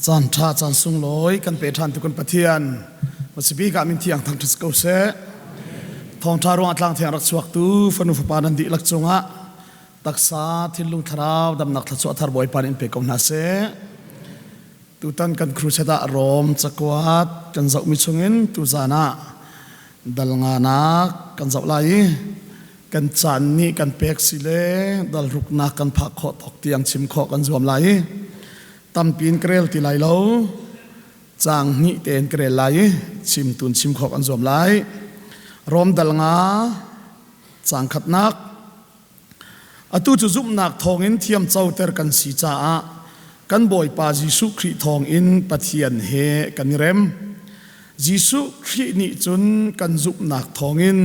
จานท่าจานสุงลอยกันเปิดทันทุกคนปะเทียนวัสบีกามินที่ยังทางทุสเกาเสทองทารวงอัตลังเทียงรักสวักตูฟนุฟปานันดิลักจงะตักษาทิลุงทราวดำนักทัศวทารบอยปานินเปกอมนาเสตุตันกันครูเสดารมจักวัดกันเจ้ามิชงอินตุจานะดัลงานักกันเจ้าไลกันจันนี่กันเปกสิเลดัลรุกนักกันพักขอตกเตียงชิมขอกันรวมไลตำปีนเกลียวตีไหลเล่าจางนี่เตนเกลียวไหลชิมตุนชิมขอกันรวมไลรวมดัลงาจางขัดนักอตุจุจุบนักทองอินเทียมเจ้าเตอร์กันสีจ้ากันบ่อยปาจิสุครีทองอินปะเทียนเฮกันเร็มจิสุครีนี่จุนกันจุบนักทองอิน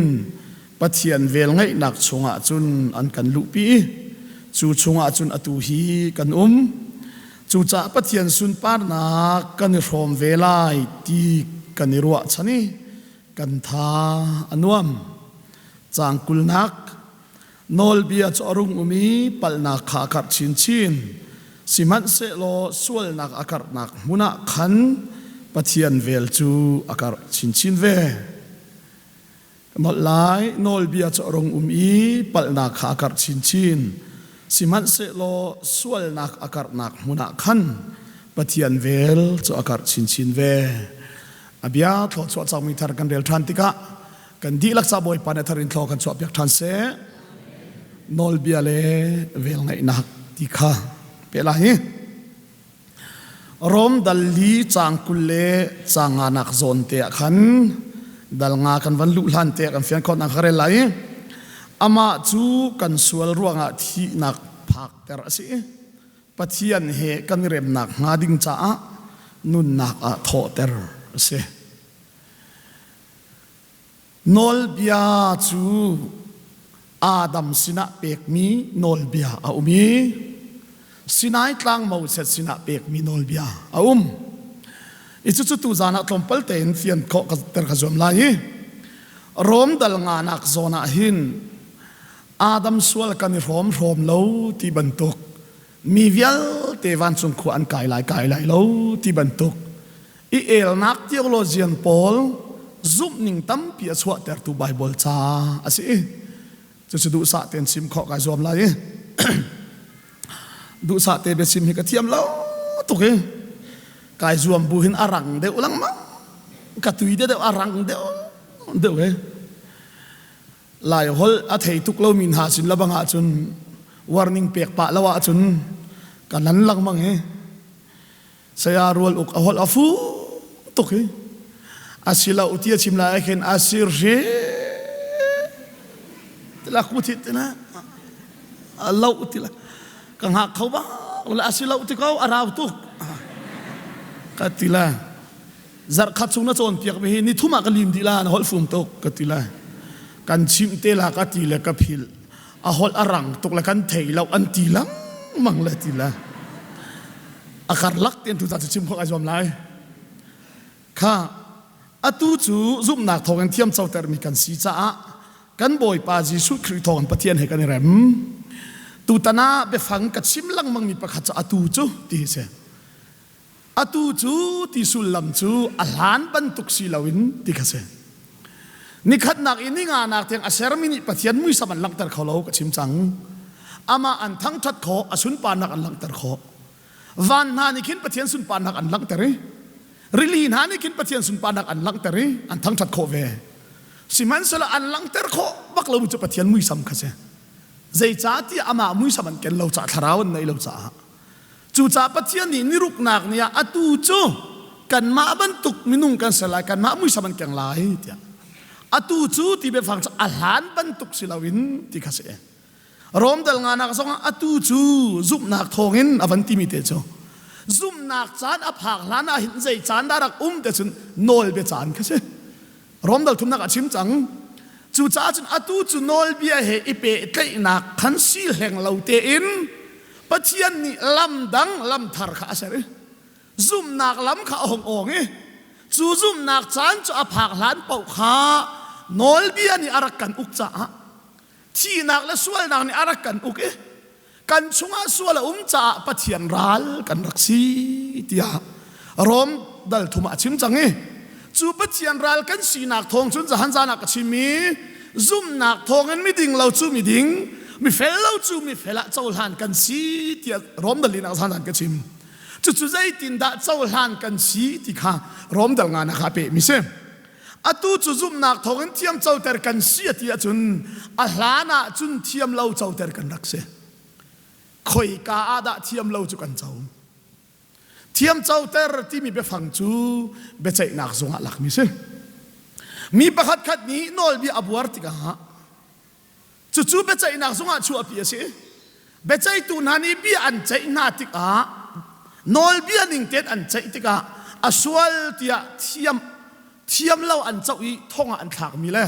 ปะเทียนเวลไงนักชงอาจุนอันกันลุปีจูชงอาจุนอตุฮีกันจูจ่าปะเทียนสุนปาร์นักกันรวมเวลาตีกันรัวชนีกันทาอันวมจางกุลนักนอลเบียจอรุงอุมีปัลนักขากัดชินสิมันเสโลสวลนักอากาศนักมุนักขันปะเทียนเวลจูอากาศชินเวหมดหลายนอลเบียจอรุงอุมีปัลนักขากัดชินสิมันเสโลสวลนักอากาศนักมุนักขันปะเทียนเวลจูอากาศชินเวอเบียทอดสวดจางมีทาร์กันเดลทันติกะกันดีลักษาบอยปานทารินทอกันสวดยักทันเสนอลเบียเลเวลไงนักติกะเปล่าเฮรมดัลลีจางกุลเลจางานักโซนเตะขันดัลงากันวันลุลันเตะกันเฟียนคนนักเรลัยอามาจูกันสวลร่วงอาที่นักพักเตระสิปะเทียนเฮกันเร็มนักงาดิงจ้านุนนักอาโทเตระสินอลเบียจูอาดัมสินะเปกมีนอลเบียอาอุมีสินายกลางมาเสร็จสินะเปกมีนอลเบียอาอิจุจุตูจานะตลมพัลเตนเฟียนข้อกัตรขจมไลรวมดัลงานักโซนาหินอาดัมสวลกันรวมเลวที่บรรทุกมีเวลเทวันสุนขวานกายไหลเลวที่บรรทุกอีเอลนักเทโอโลจีนพอลซุปนิ่งตั้มเปียสวดเตอร์ตูไบเบิลจ้าอาศัยจะดูสะเต็นซิมข้อกายจมไลดูสะเตเบซิมให้กระเทียมแล้วตุกกายจวมบุหินอารังเดวลังมั้งกระตุยเดวอารังเดวหลายฮอลอาเทตุกเรามินหาสินละบังอาจุนวาร์นิ่งเปียกปะละวะจุนกันนั้นลังมั้งเสียรัวลุกฮอลอาฟูตุกอาศิลาอุติยชิมลาเอเคนอาศิรเจตละคุติตนะเราอุติละกังหักเขาบ้างแล้วอาศิลาอุติเขาอาราวตุกกัติละจัดขัดสุนัขจนเปียกไปเห็นนี่ทุ่มกันลิมดีละนะฮอลฟุมตุกกัติละกันชิมเตละกัติละกับพิลอาฮอลอารังตุกละกันเทยเราอันตีลังมังละติละอาการลักเตียนทุกท่านชิมของอาจอมไลข้าอตูจูซุ่มนักทองกันเทียมเจ้าเตอร์มีกันสีจ้ากันบ่อยปาจิสุครีทองปะเทียนให้กันเร็มตูตนาเบฟังกับชิมลังมังมีประคัตอตูจูที่เสอตูจูที่สุลลัมจูอัลฮันบันตุกศิลาวินที่กันเสนี่ขัดนักอินิงานักเทียงอาเซรมินิปะเทียนมุยสมันลังเตอร์เขาเล่ากับชิมจังอามาอันทั้งทัดขออสุนปานักอันลังเตอร์ขอวันนานิคินปะเทียนสุนปานักอันลังเตอร์ริลีนานิคินปะเทียนสุนปานักอันลังเตอร์อันทั้งทัดขอเวสิมันสละอันลังเตอร์ขอบักเราจะปะเทียนมุยสัมกันเสใจจ้าที่อามามุยสมันเกลเราจะทาราวันในเราจะจู่จ้าปะเทียนนี่นิรุกนักเนี่ยอตูจูกันมาบรรทุกมินุงกันสลายกันมามุยสมันเกลลายเดียอตูจูที่เบฟังจะอาหารบรรทุกศิลาวินที่ข้าเสียรวมเดลงานักสองอตูจูซุปนักทองอินอวันติมิเตจูซุปนักจานอภักลานาหินใจจานดารักเดชุนโนลเบจานข้าเสียรวมเดลทุนนักชิมจังจู่จ้าจนอตูจูโนลเบียเฮอิเปเตยนักขันซีแห่งเราเตอินปะเทียนนี่ลำดังลำทาร์ข้าเสียซุปนักลำข้าองจู่ซุปนักจานจะอภักลานเป่าข้านอลเบียนี่อารักกันอุกจ้าที่นักและส่วนนักนี่อารักกันอุกกันชงอาส่วนละจ้าปะเทียนรัลกันรักสีเดีย rom dal thuma chim changi chu pathian ral kan si nak thong chun Zaan zana ka chimi zum nak thong en mi ding lo chu mi ding mi fel lo chu mi fela chawl han kan si tia rom dal in Zaan ka chim chu zai tin da chawl han kan si ti kha rom dal nga na kha pe mi se atu chu zum nak thong en thiam chaw ter kan si tia chun a hlana chun thiam lo chaw ter kan rak se khoi ka ada thiam lo chu kan chaw thiam chaw ter ti mi be phang chu be chai nak zonga lak mi se mi pakhat khat ni nol bi abuar ti ka chu be chai nak zonga chu api se be chai tu nani bi an chai na ti ka nol bi aning tet an chai ti ka aswal tia thiam lo an chaw I thonga an thak mi le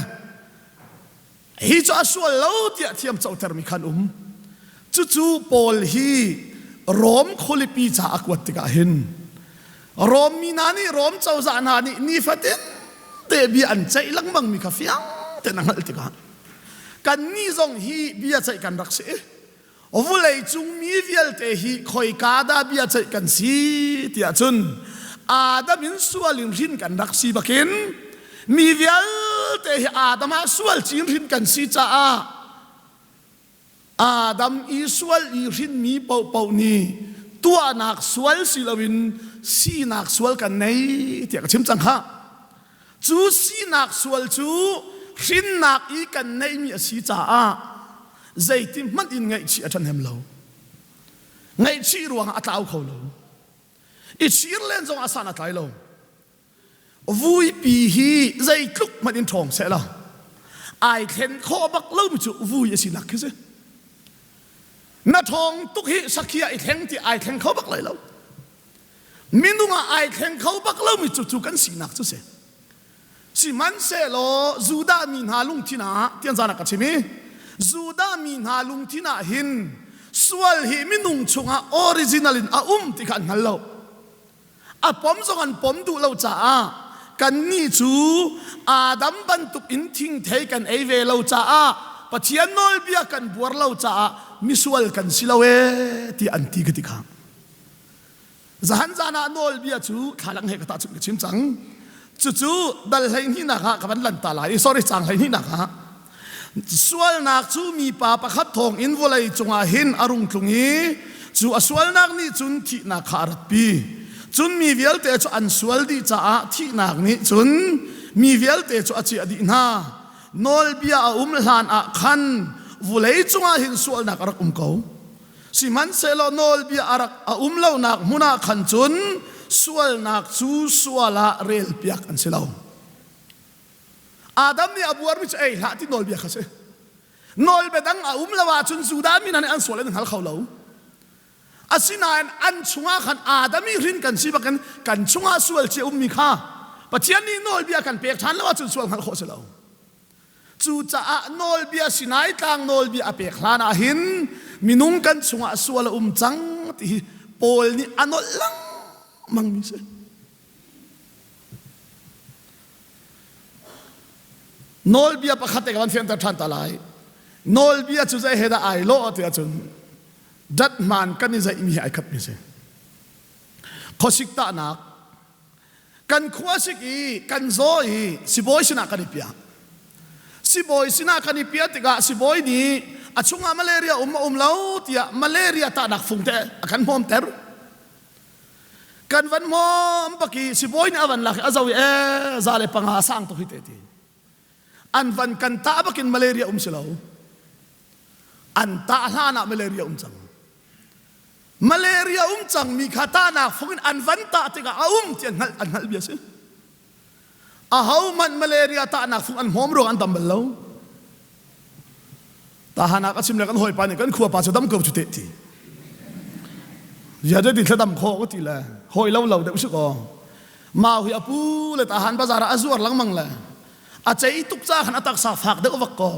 hi chu aswal lo tia thiam chaw ter mi khan chu pol hi rom kholipi cha akwat tika hin rom mi nani rom chaw za nani ni faten te bi an chai lang mang mi ka fiang te nangal tika kan ni zong hi bia chai kan rak se ovulei chung mi vial te hi khoi ka da bia chai kan si tia chun adam in sualin rin kan rak si bakin mi vial te hi adama sual chin rin kan si cha Adam isual irin mi pau ni tua nak sual silawin si nak sual kan nei tia ka chim chang ha chu si nak sual chu rin nak I kan nei mi si cha zaitim man in ngai chi athan hem lo ngai chi ruang atau kho lo I chir len zong asana tai lo vui pi hi zai tluk man in thong se la ai khen kho bak lo mi chu vui si lak ke se na thong tuk hi sakhia I theng ti ai theng khau bak lai lo minunga ai theng khau bak lo mi chu kan si nak chu se si man se lo zuda min ha lung thina tian zana ka chimi zuda min ha lung thina hin sual hi minung chunga original in ti kan ngal lo a pom zong an pom du lo cha kan ni chu adam ban tuk in thing thei kan ei ve lo cha pathian nol bia kan buar lo cha misual kan silawe ti anti ka ti kha Zaan zana nol bia chu thalang he ka ta chu chim chang chu dal hai ni na ka ban lan ta lai sorry chang hai ni na ka sual nak chu mi pa pakhat thong in volai chunga hin arung tlungi chu aswal nak ni chun thi na kharat pi chun mi vial te chu an sual di cha thi nak ni chun mi vial te chu achi adi na nol bia hlan khan vulei chunga hin sual nak arak ko si man selo nol bia arak lo nak muna khan chun sual nak chu suala rel piak an selo adam ni abuar mi ei ha ti nol bia khase nol bedang lawa chun zuda mi nan an sual an hal khawlo asinan an chunga khan adami rin kan si bakan kan chunga sual che mi kha pathian ni nol bia kan pek than lawa chun sual hal kho selo chu cha nol bia sinai tang nol bia pe khlana hin minung kan chunga suala chang ti pol ni anol lang mang mi se nol bia pakhate kan fian ta than ta lai nol bia chu zai heda ai lo te chun dat man kan ni zai mi ai khat mi se khosik ta nak kan khwasik I kan zoi siboi sina kan pia si boy sina kani pia tiga si boy ni achunga malaria lau tia malaria ta nak fungte akan mom ter kan van mom baki si boy ni avan lak azawi zale panga sang to hiteti an van kan ta bakin malaria silaw an ta hlana malaria chang malaria chang mi khata na fungin an van ta tiga tian hal biasa ahaw man malaria ta nak fung an hom ro an tambal lo ta hana ka sim le kan hoi pa ni kan khuwa pa chodam ko chute ti ya de di thadam kho ko ti la hoi lo de usu ko ma hu apu le ta han bazar azur lang mang la a chei tuk cha khan atak sa phak de wak ko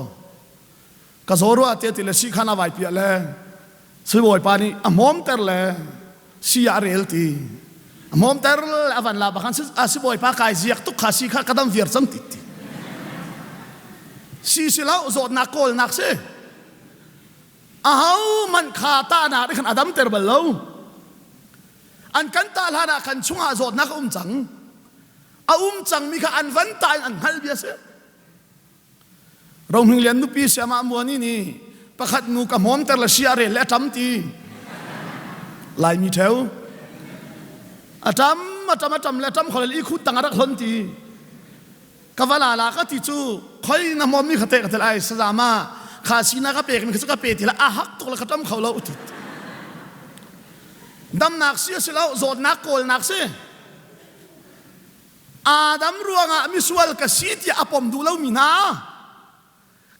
ka zoru ate ti le si khana vai pi le si hoi pa ni a mom ter le si ya rel ti mom ter avan la bakhan si boy pa kai ziak tu khasi kha kadam vir chang ti si la zot na kol nak se ahaw man kha ta na kan adam ter balo อันกันตาลานะกันช่วงอาจอดนักจังจังมีค่ะอันวันตายอันฮัลเบียเสเราหึงเรียนนุปีเสียมามัวนี่ประคัดงูกับหอมแต่ละเชียร์และจำตีลายมีเทวจำและจำเขาเลยอีคุดตั้งรักคนตีกวลาลาก็ติจูคอยน้ำมันมีขเตะกันไอ้สลามาขาสีนาก็เปกมีขก็เปทีละฮักตัวละขจำเขาเราอุติดำนักเสียสิเราโจดนักโกลนักเสียดัมรัวงะมิสวลกษีที่อปมดูเรามีนา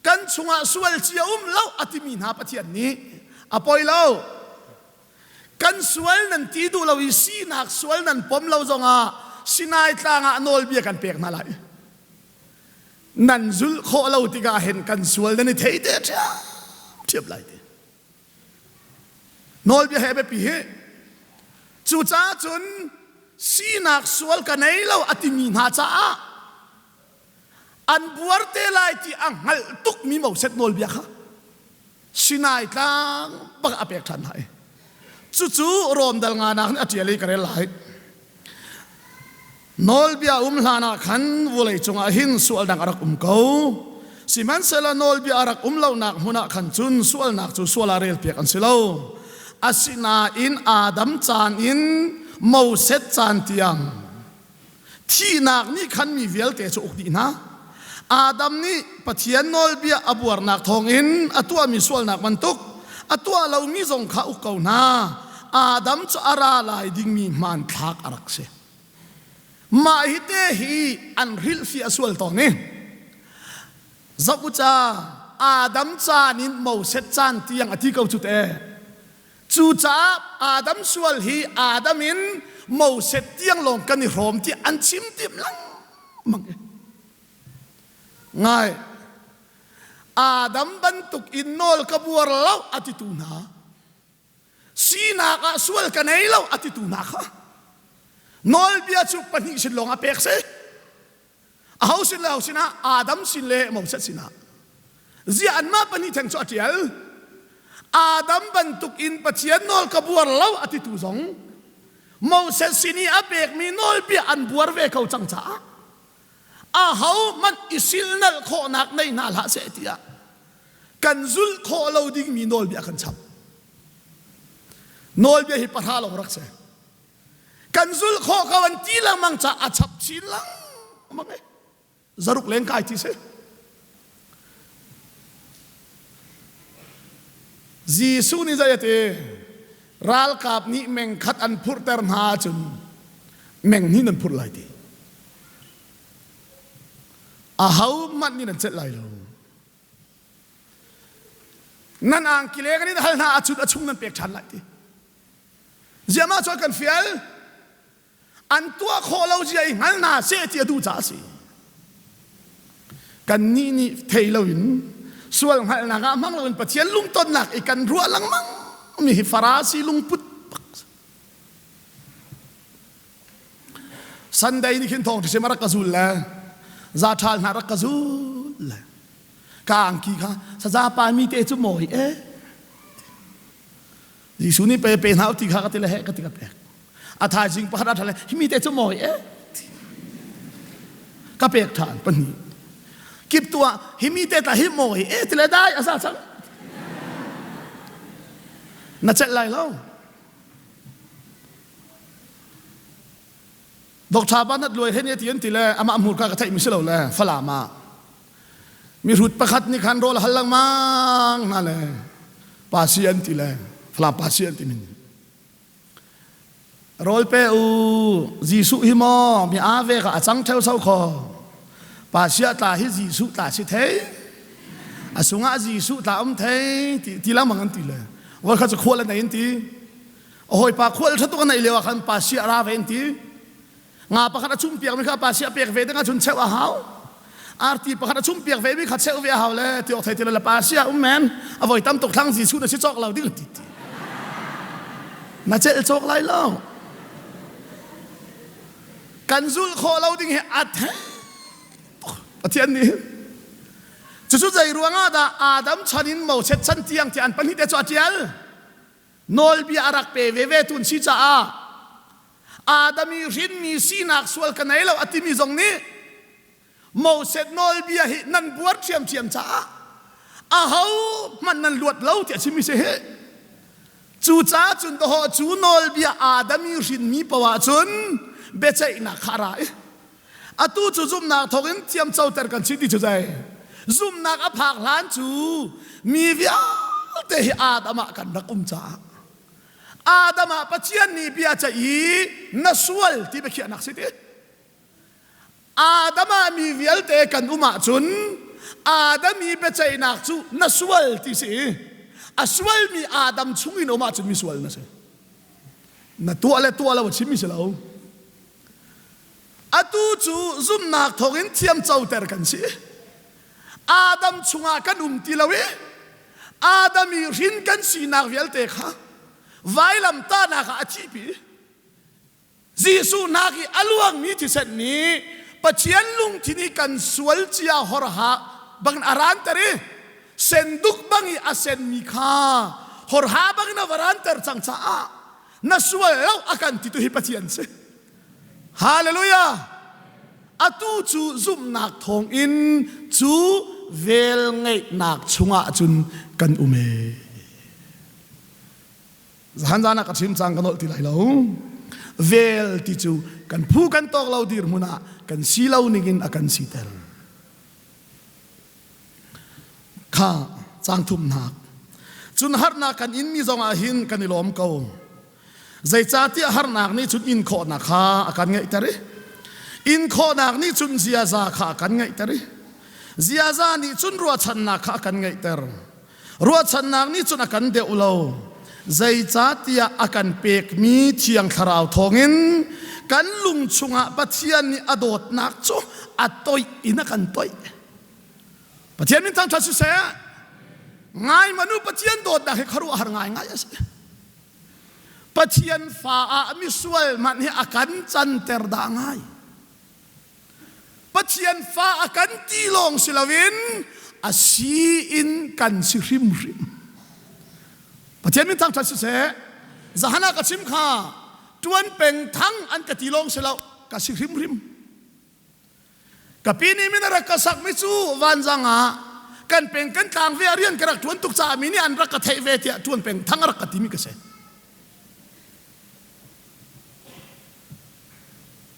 กันชงสวลเจียเราอติมีนาปะเทียนนี้อปอยเรากันสวลนันตีดูเราอีสีนักสวลนันปมเราจงสินายต่างโนลเบียกันเปกมาเลยนั่นจุลโคเราติกาเห็นกันสวลนั่นเทียดเทียบไรเดโนลเบียเฮเบปีเฮจู่จ้าจนสีนักสวลกันไหนเราอติมีนาจ้าอันบัวเตลัยที่อังหัลตุกมีหมอกเซตโนลเบียค่ะสินายต่างปักอเปกทันให้จู่รวมดัลงานักนี่อาจจะเลยกันเลยโนลเบียลานาขันวุเลยจงอาหินสวลดังอารักเขาสิมันเซลโนลเบียอารักเล่านักหุนักขันจุนสวลนักจู่สวลอาเรลเปียกันเซลอาสินาอินอาดัมจานอินมอเซตจานเตียงที่นักนี่ขันมีเวลเตจุกดีนะอาดัมนี่ปะเทียนโนลเบียอบัวนักทองอินอตัวมีสวลนักมันตุกอตัวเรามีจงข้าอุกเอานาอาดัมจะอาราลายดิ่งมีมันทักอารักเสมาฮิเตฮีอันริลฟีอสวลตอนนี้จับอุจาอาดัมจานินมอเซตจานเตียงอธิเกาจุดจู่จ้าอาดัมสวลฮีอาดัมินมอเซตเตียงลงกันในโรมที่อันชิมติมลังมังง่ายอาดัมบรรทุกอินโนลกบัวเราอติตูนาสีนักสวลกันไหนเราอติตูนาค่ะโนลเบียจุปนิสิลงอาเปกเสเอาสินแล้วสินะอาดัมสินเล่มอเซตสินะจีอันมาปนิแทงจอดเดียลอาดัมบรรทุกอินปัจเจียนโนลกบัวเราอติตูสงมอเซตสินีอาเปกมีโนลเบียอันบัวเวเขาจังจ้าเขามันอิสิลนัลโคนักในนาลาเสตียกันจุลโคเราดิ้งมีโนลเบียกันชับโนลเบียฮิปะทาเรารักเสกันจุลโคเขาวันที่ละมังจะอาชับชิลังมังไงจารุกเล่นกายที่เสจีซูนี่ใจเตรัลกับนี่เมงขัดอันพุทธเตอร์นาจุนเมงนี่นั่นพุทธไรดีเขามันนี่นั่นเจ็ดไรเรานั่นอ่างกิเลสกันนี่ฮัลนาจุดชุ่มนั่นเปียกชันไรดีเจ้ามาช่วยกันเฟียลอันตัวโคเราเจียฮัลนาเสียเจียดูจ้าสิกันนี่เทเราอินส่วนฮัลนากามังเราเป็นปะเทียนลุงต้นหนักอีกันรัวลังมังมีฟาราสีลุงพุทธสันใดนี่ขึ้นทองที่เสมารักกzuलละซาทาลนารักกzuलละกางกีค่ะซาปามีเตจุโมยยิสุนี่เป็นหาวติข้าก็ติละเหก็ติกะเปกอาทายจิงปะหาทะเลมีเตจุโมยก็เปกทานปนีกิบตัวหิมีเตตาหิโมยติละได้อาซาซังน่าจะไรแล้วดอกชาบ้านนัดรวยเห็นเนี่ยที่ยันติเลยอามาหมุดกากระไทยมิสโลเลยฝรั่งมามีรุดประคัดนี่คันโรลหัลลังมังนั่นเลยปาซีอันติเลยฝรั่งปาซีอันติมินโรลเปอูจีสุฮิโมมีอาเวกอาจังเทวเสาคอปาซีอัตาฮิจีสุตาสิเทอาสุงอาจีสุตาเทที่ละมังอันติเลยว่าเขาจะขวดอะไรอันติโอ้ยปาขวดถ้าตัวไหนเลวคันปาซีอาราเวนติงาปะขัดชุ่มเปียกไม่ข้าปาเสียเปียกเวดงาจุนเชวะฮาวอาร์ตีปะขัดชุ่มเปียกเวไม่ขัดเชวะฮาวเลยที่ออกไทยที่ละปาเสียแมนเอาไว้ตั้มตกทั้งสีสุดที่จอกเราดิ้งติดน่าเจอจอกไรเล่ากันซุลโคเราดิ้งเหอัดเทียนนี้จุดใจรัวงาดาอาดัมชันินเมาเช็ดชันเตียงที่อันปันฮิตเดจอดเจียลโนลบีอารักเปเวตุนชิจ้า Adami rin mi sinak sual kanay law ati mi zong ni mo set nol bia hi nan buat chiam cha ahau man nan luat law ti chimi se he chu cha chun to ho chu nol bia Adami rin mi pawa chun becai na khara atu chu zum na thogin chiam chau ter kan chiti chu jai zum na ka phak lan chu mi via te hi Adama kan rakum cha Adama pachian ni bia cha i na sual ti be khianak siti Adama mi vial te kan uma chun Adami be chai nak chu na sual ti si aswal mi Adam chungin uma chun mi sual na se na tuala wa chimi se lao atu chu zum nak thogin thiam chau ter kan si Adam chunga kan ti lawe Adami rin kan si nak vial te kha vailam ta na ka achipi Jisu naki aluang mi ti set ni pachian lung tini kan sual chia horha bang aran tare senduk bangi asen mi kha horha bang na varan ter chang cha na sual law akan ti tu hi pachian se hallelujah atu chu zum nak thong in chu vel ngai nak chunga chun kan ume Zaan zana ka chim chang kanol ti lai lo vel ti chu kan phu kan tok lo dir muna kan si lo ningin akan sitel kha chang thum nak chun har na kan in mi zonga hin kan ilom ko zai cha ti har nak ni chun in kho na kha akan ngai tare in kho nak ni chun zia za kha kan ngai tare zia za ni chun ruwa chan na kha kan ngai ter ruwa chan nak ni chun akan de ulo zai cha tia akan pek mi thiang tharau thongin kan lung chunga pathian ni adot nak chu atoi ina kan toi pathian min thang thasu se ngai manu pathian dot da he kharu har ngai ngai ase pathian fa a mi sual man hi akan chan ter da ngai pathian fa akan tilong silawin asi in kan si rim Pathian min thang thasu se zahana ka chim kha tuan peng thang an ka tilong selo ka si rim ka pini min ra ka sak mi chu wan zanga kan peng kan tang ve arian karak tuan tuk cha mi ni an ra ka thei ve tia tuan peng thang ra ka ti mi ka se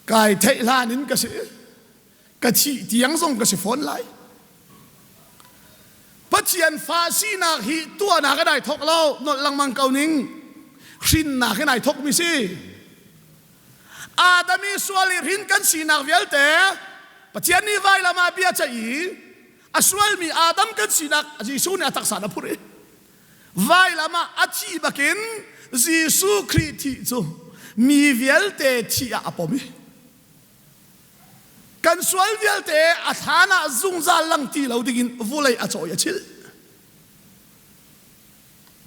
kai thei lan in ka se ka chi tiang song ka se phone lai Pathian fa si na hi tua na ka dai thok lo not lang mang kau ning rin na ka nai thok mi si Adami swali rin kan si na vial te Pathian ni vai lama bia cha i aswal mi Adam kan si na Jisu ni atak sana puri vai lama achi bakin Jisu Kristi chu mi vial te chi a apomi kan sual vial te athana zungza lang ti lo digin vulai acho ya chil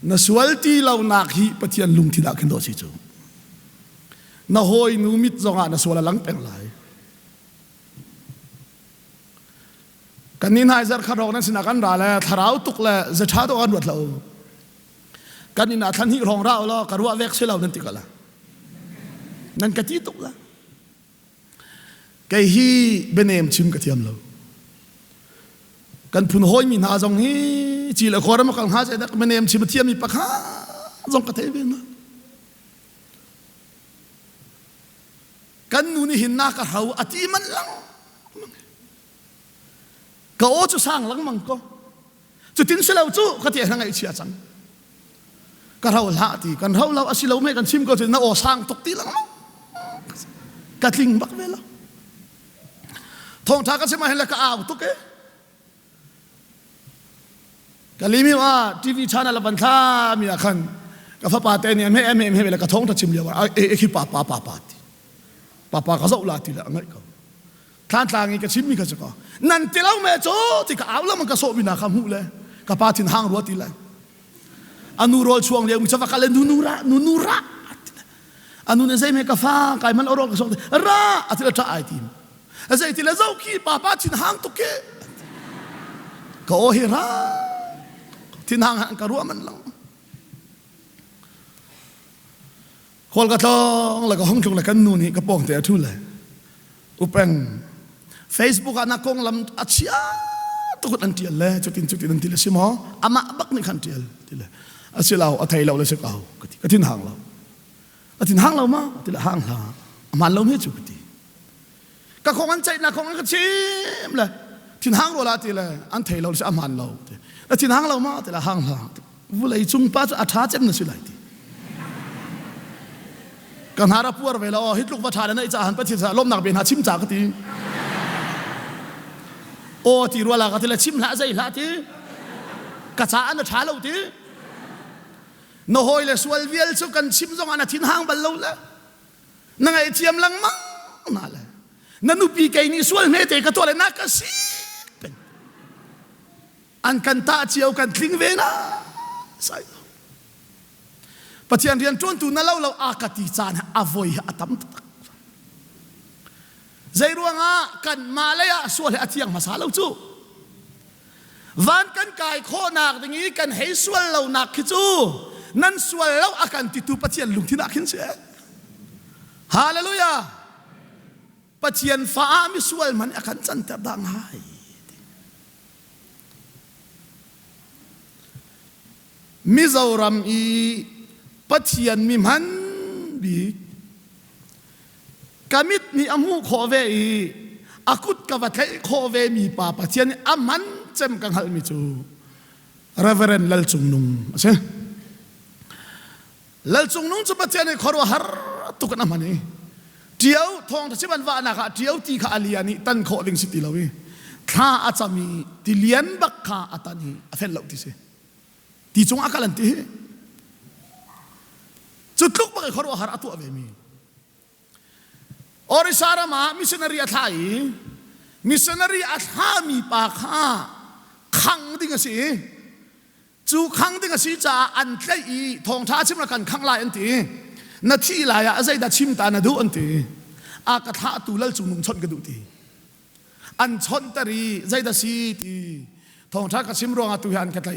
na sual ti lo nak hi pathian lung ti da ken do si chu na hoi nu mit zonga na sual lang peng lai kanin hai zar kharong na sina kan ra la tharau tuk la za tha do an wat lo kanin a than hi rong ra lo karwa vek se lo nan ti kala nan ka ti tuk la cái hi bên em chim cái thiam lâu, cần phun hôi mình hà dòng hi chỉ là khó lắm mà càng hà sẽ bên em chim thiam mình bạc hà dòng cái thế bên đó, cần nuni hin na cả hậu ati man lăng, cái ô chú sang lăng mang co, chú tin sẽ lâu chú cái thiệt là ngày chia chăng, cái hậu lạ thì cái hậu lâu asi lâu mấy cái chim có thì nó ô sang tục tí lăng, cái linh bắc về lâu. Thawngttha ka chima hela ka aw tu ke kalimi wa TV channel ban tha mi akhan ka fa pa te ni em he la ka thawngttha chim lewa e khi pa ti pa ka zau la ti la ngai ka than tlangi ka chim mi ka cha nan te lau me cho ti ka aw la man ka so mi na kham hu le ka pa tin hang ro ti la anu rol chuang le mi cha ka le nunura anu ne zai me ka fa kai man oro ka so ra atila ta ai ti Azai ti la zau ki papa tin hang tu ke ka o hi ra tin hang ka ruwa man lang คนกระทงแล้วก็ห้องชงแล้วกันนู่นนี่กระโปรงแต่ทุเลยอุปง Facebook อานักกงลำอาเชียตุกอันเดียลเลยจุดตินอันเดียลใช่ไหมอามาบักนี่ขันเดียลทีละอาเชียเราอาไทยเราเลยสักเอาก็ทิ้งห่างเราทิ้งห่างเรามาทีละห่างเราอามันเราไม่จุกทีก็คงอันใจนักคงอันก็ชิมเลยทิ้งห่างเราละทีละอันไทยเราเลยอามันเราทิ้งห่างเรามาทีละห่างเราวุ้ยจุงป้าจะอาท้าเจ็บนั่นสิไรทีกันหารับปวดเวลาฮิตลูกประธานนั่นไอ้จ่าหันไปที่ล้มหนักเป็นหาชิมจากทีโอ้ที่รัวละก็ที่ละชิมละใจละทีกระชาอันนั้นช้าเราทีโนโฮยเลยสวลเวียลสุกันชิมจงอันนั้นทิ้งห่างบัลลังละนั่งไอ้เทียมลังมั่งนั่นแหละนั่นอุปีไก่นี่สวลเมตต์ก็ตัวเลยนักสิเป็นอันกันตาเจียวกันทิ้งเวน่าใส่ปัจจัยเรียนจวนตุนนั่นเราอากาศจานอโวยอัตมตักใจรัวงากันมาเลยอะส่วนอาเทียงมาสาเราจูวันกันกายโคนักอย่างนี้กันให้ส่วนเราหนักขึ้นจูนั่นส่วนเราอาการติดตัวปัจจัยลุงที่นักขึ้นเสียฮาเลลูยาปัจจัยฟ้ามีส่วนมันอาการจันทร์ดังหายมิซารัมอีปัจจัยมีมันบีกามิดนี่อามูขอเวอีอากุดกวัดให้ขอเวมีป่าปัจจัยนี่อามันเจมกังหัลมิจูเรเวเรนลัลจุงนุงใช่ลัลจุงนุงจะปัจจัยนี่ขอรัวฮาร์ตุกันอามันนี่เดียวทองที่บันวานาค่ะเดียวตีข้าอาลียานี่ตันขอวิ่งสิติลาวีข้าอาจจะมีติเลียนบักข้าอัตานีอาเฟลเลาติเสตีจงอาการันตีจุดลุกบักขอรัวฮาร์ตัวเวมีอริสารามามิชชันนารีอัฐายมิชชันนารีอัฐามีปากข้าขังดิ่งสิจูขังดิ่งสิจ่าอันเตยทองท้าชิมละกันขังลายอันตีนาทีลายอาศัยดัชิมตานาดูอันตีอากาศตุลลจุงนุงชนกระดูตีอันชนตรีใจดัสีตีทองท้ากชิมรองตุยันกระไย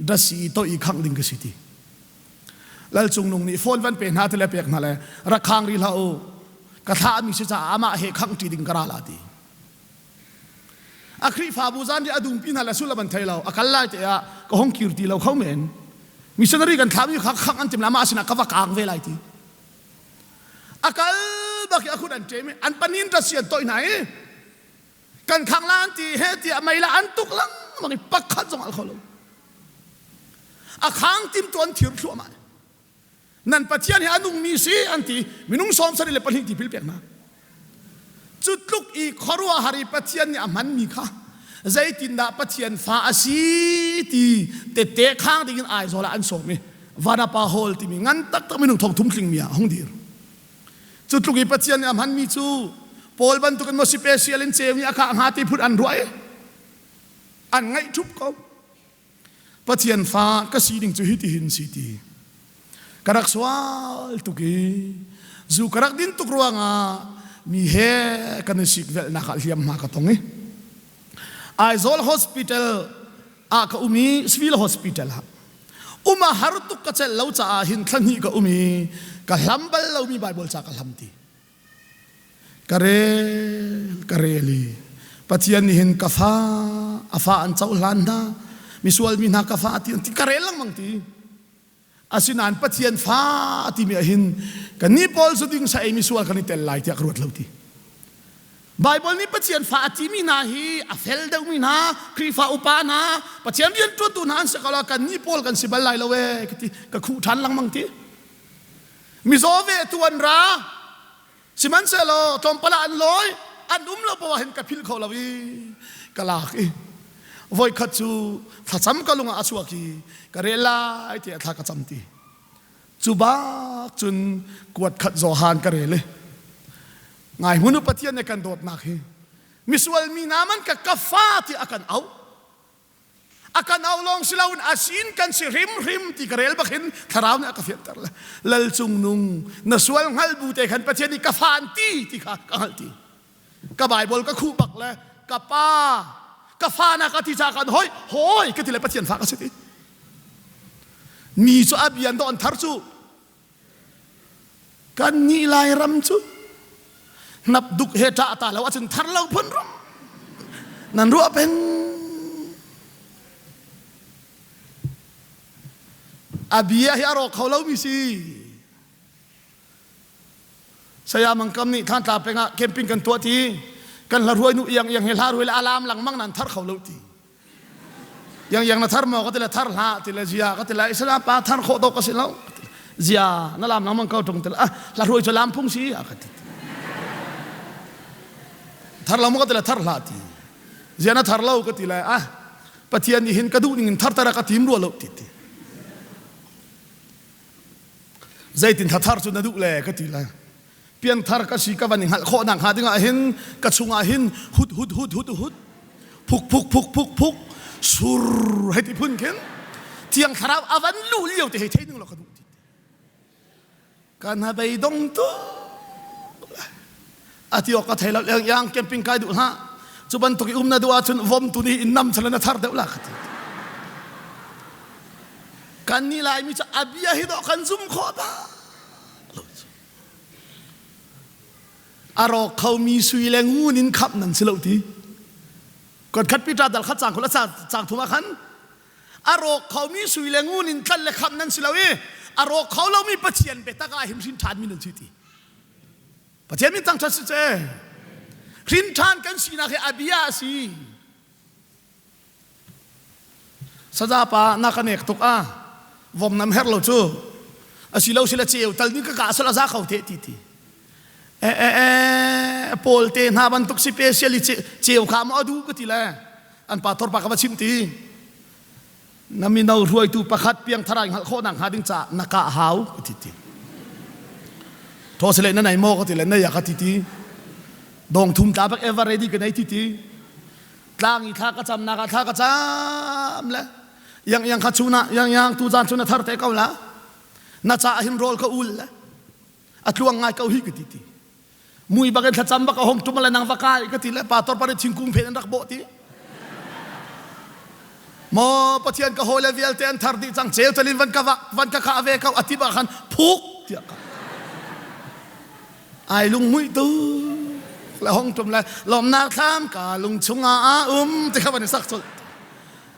ดัสีโตอีขังดิ่งสิตีลลจุงนุงนี่ฟอนวันเป็นหาทะเลเปียกนั่นแหละรักขังรีลาโอกระทามีสิจ่าอามาเหขังตีดิ่งกระลาตีอัครีฟาบูซานที่อดุมพินาละสุลบันไทยเราอักลายเตะก็ห้องคิวตีเราเขาเหม็นมิชชันนารีกันทำอยู่ขังอันติมละมาสินะก็ว่ากลางเวลาทีอักลบักยาคุณอันเจมอันปนินรัสเซียตัวไหนกันขังล้านตีเฮตีไม่ละอันตุกลังมันปักขัดจงอัลเขาลงอักขังติมตัวอันทิร์ชัวมานั่นปัจจัยที่อนุมีสีอันที่มินุงสอมสริเลปนิที่พิลเปียกมาจุดลุกอีขรัวหาริปัจจัยนี่อามันมีค่ะใจตินดาปัจจัยฟ้าสีที่เตะข้างดิ่งไอโซลาอันสมีวานาปาโฮลที่มีงั้นตักมินุงทองทุ่มคลิงมีห้องดีจุดลุกอีปัจจัยนี่อามันมีจูโพลบันตุกันมาสิเปเชียลินเซมีอาคาหาที่พูดอันรวยอันไงทุบเขาปัจจัยฟ้าก็สีดิ่งจูฮิติหินสีตีกระดักสวาลตุกีจูกระดักดินตุกรัวงามีเฮกันสิกเวลนักเลียมมากระตงไอโซลฮอสพิทอลอาก็มีสวิลฮอสพิทอลมาฮารุตุกกระเจลเราจะหินทันฮีก็มีกะลัมบัลเรามีไบเบิลจากกะลัมตีกะเรลีปัจจัยนี้เห็นกาฟ้าอาฟ้าอันเจ้าลันดามีส่วนมีนักกาฟ้าที่กะเรลังมังตีอาศินันปัจจัยฟ้าที่มีหินกันนี่พอลสุดิงใส่มีส่วนกันนี่เตลไลที่อักรวดเราทีไบเบิลนี่ปัจจัยฟ้าที่มีนาฮีอาเฟลเดมีนาครีฟ้าอุปานาปัจจัยเรียนตัวตุนันสกลากันนี่พอลกันสิบัลไลเราเวกคู่ทันลังมังทีมิโซเวตวนราสิมันเซโลจอมปลาอันลอยอันเราบอกเห็นกับพิลเขาเราวีกลากวอยขัดจูถ้าจำก็ลงอาชัวกีกะเรลาไอเดียถ้ากระจำตีจูบ้าจุนกวดขัดโจฮานกะเรเลยไงมนุษย์ปฏิญาณในการโดดนักเฮมิสวลมีน้ำมันกับกาฟ้าที่อาการเอาลงสิลาวนอาศินกันสิริมที่กะเรลบักเห็นทาราวเนี่ยกาเฟียตร์ละลัลจุงนุงนสวลฮัลบูเตขันปฏิญาณกาฟานตีที่ข้ากังตีกะไบเบิลก็คู่บักเลยกะป้ากะฟานะกะที่จากกันห้อยกะที่เลยปฏิญาณฟ้าก็สิมีสุอาบียันดอนทาร์จู กันนี่ลายรำจุนับดุกเฮตาตาแล้วว่าจนทารเราพ้นรำนั่นรู้เป็นอาเบียฮิอารอกเขาเล่ามิสิสยามังคำนี่ท่านตาเป็นแคมปิ้งกันตัวทีกันละรวยนุยังเฮลารวยละอารามหลังมั่งนั่นทารเขาเล่าทียังนะทารมอก็ติละทารหาติละเจียก็ติละอิสลามปาทารโคตก็สิเล่าเจียนั่นลามหลังมั่งเขาตรงติละละรวยจะลามพุ่งสิอะก็ติทารเรามันก็ติละทารหาทีเจียนะทารเล่าก็ติละปะเทียนนี่เห็นกระดูกนี่ทารตระกติมรัวเล่าติใจตินทารจุนดุเล่ก็ติละเพียงทารกสิกวันนี้ข้อหนังหาดึงเห็นกระชุงเห็นหุดพุกสุรให้ที่พุ่นเข็นเที่ยงทารอาวันลู่เลี้ยวแต่ให้เท่นึงเราก็ดูการหาไปดงตัวอาทิตย์ออกก็เทแล้วยังแคมปิ้งไกด์ดูฮะจุบันตุกินาดูอาจนวมตุนีอินนำฉลนาทารเดวละกันการนี้ลายมิจะอาบียฮิดอกันซุ่มขอบ้าอารอกเขามีสุยแรงงูนินขับนั่นสิเลวทีก่อนคัดพิจารณาขัดจางคนละจางถุมาขันอารอกเขามีสุยแรงงูนินกันเลยขับนั่นสิเลวอารอกเขาเรามีปัจเจียนเปตากายหิมสินทานมีหนึ่งทีทีปัจเจียนมีตั้งชัดเจนหินทานกันสินะคืออาบียาสิสะดาปานักเนกตุกวอมน้ำเฮร์โลจูสิเลวสิเลเจียวตัลนี่ก็กาสละซาเขาเททีทีโพลเตนหาบันทุกสิเปเชียลิเจียวขามอดูก็ทีละอันปาทอร์ปากกับชิมตีน้ำมีนารวยตูประคัดเพียงทารายข้อหนังหาดิ้งจ่านักหาวก็ทีทอสเลนนั่นไหนโมก็ทีละนั่นอยากก็ทีดองทุ่มตาบักเอเวอร์เรดี้กันไหนทีกลางอีท่ากระจำนักท่ากระจำเลยยังขัดชุนะยังตูจานชุนะทาร์เตะเขาละน่าจะหินโรลเขาอุ่นละอัดลวงง่ายเขาหิกทีมุยbagai kacam baka hong cuma lenang vakai ketile pator pada cingkung phen rak boti mo patian ka hole vial ten thardi chang cheu talin van ka ave ka atiba khan phuk tia ka ai lung mui tu la hong cuma lom na tham ka lung chunga te khaban sak chol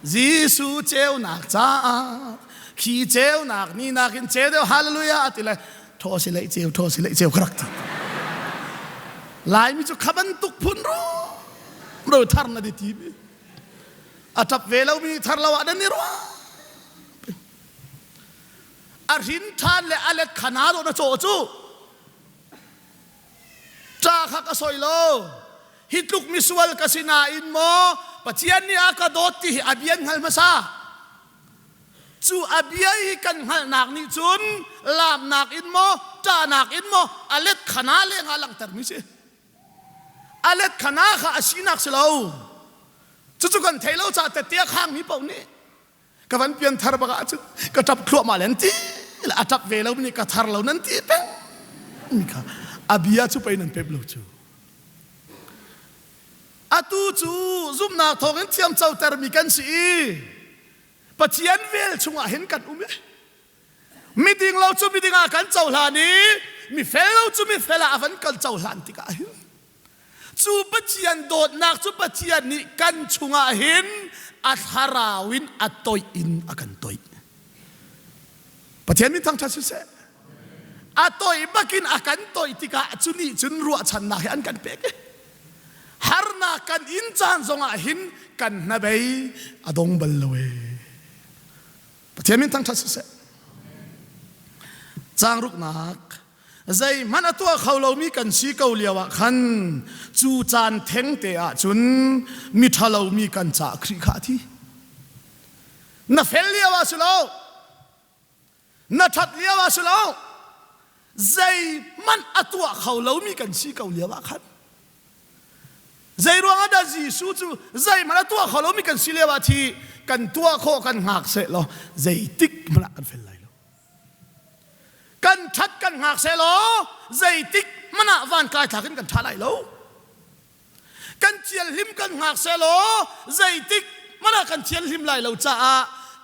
jisu cheu nak cha khi cheu nak ni nakin cheu de hallelujah atile thosilai cheu krak tiลายมิจุขบันตุกพุนรู้ทาร์นาดิทีบีอาทับเวลามีทาร์ลาวดันนิรัวอารินทานเลอเล็ดขนาดโอนะโจจูจ้าข้ากสอยโลฮิตลุกมิสวลกสินาอินโมปัจเจียนนี่อากาโดติอาเบียนฮัลมาซาจูอาเบียกันฮัลนักนิจุนลามนักอินโมจ้านักอินโมอเล็ดขนาดเลงฮัลังเตอร์มิเชอเล็ดขนาข้าอาชีนักสลาวจุกันเทเลาจะแต่เตี้ยข้างมีเปล่านี่กับวันเปลี่ยนทาร์บกจุก็จับครัวมาเลนตีแล้วจับเวลานี่ก็ทาร์เรานั่นตีเป็นนี่ค่ะอาบียาจุไปนั่นเป็นบลูจูอาตูจูซุ่มนาทองเทียมเจ้าเตอร์มีกันสิปัจจัยเวลชงเห็นกันมีดิ่งเราจูมีดิ่งกันเจ้าหลานี้มีเฟลเราจูมีเฟลอาวันกันเจ้าหลานติกาจูปัจจัยโดดนักจูปัจจัยนี้กันชงเห็นอัฐาราวินอัตโตอินอากันโตยปัจจัยมีทั้งชัดสุดเสอัตโตยบักินอากันโตยติกาจุนี่จุนรัวชันนาเห็นกันเป๊กฮาร์นากันอินจานทรงเห็นกันนาเบย์อดงบัลลเวปัจจัยมีทั้งชัดสุดเสจางรุกนักใจมันตัวเขาเรามีกันสีเกาเลียวขันจูจานเทงเตะจุนมิทาเรามีกันจากคริขาที่น่าเฟลเลียวสุโลน่าทัดเลียวสุโลใจมันตัวเขาเรามีกันสีเกาเลียวขันใจรวงอดาจีสูจูใจมันตัวเขาเรามีกันสีเลียวที่กันตัวโคกันหักเสร็จแล้วใจติ๊กมันกันเฟลกันชัดกันหักเสลอใจติกมันวานกายถักกันทัลายโลกันเชียร์หิมกันหักเสลอใจติกมันกันเชียร์หิมไหลเราจ้า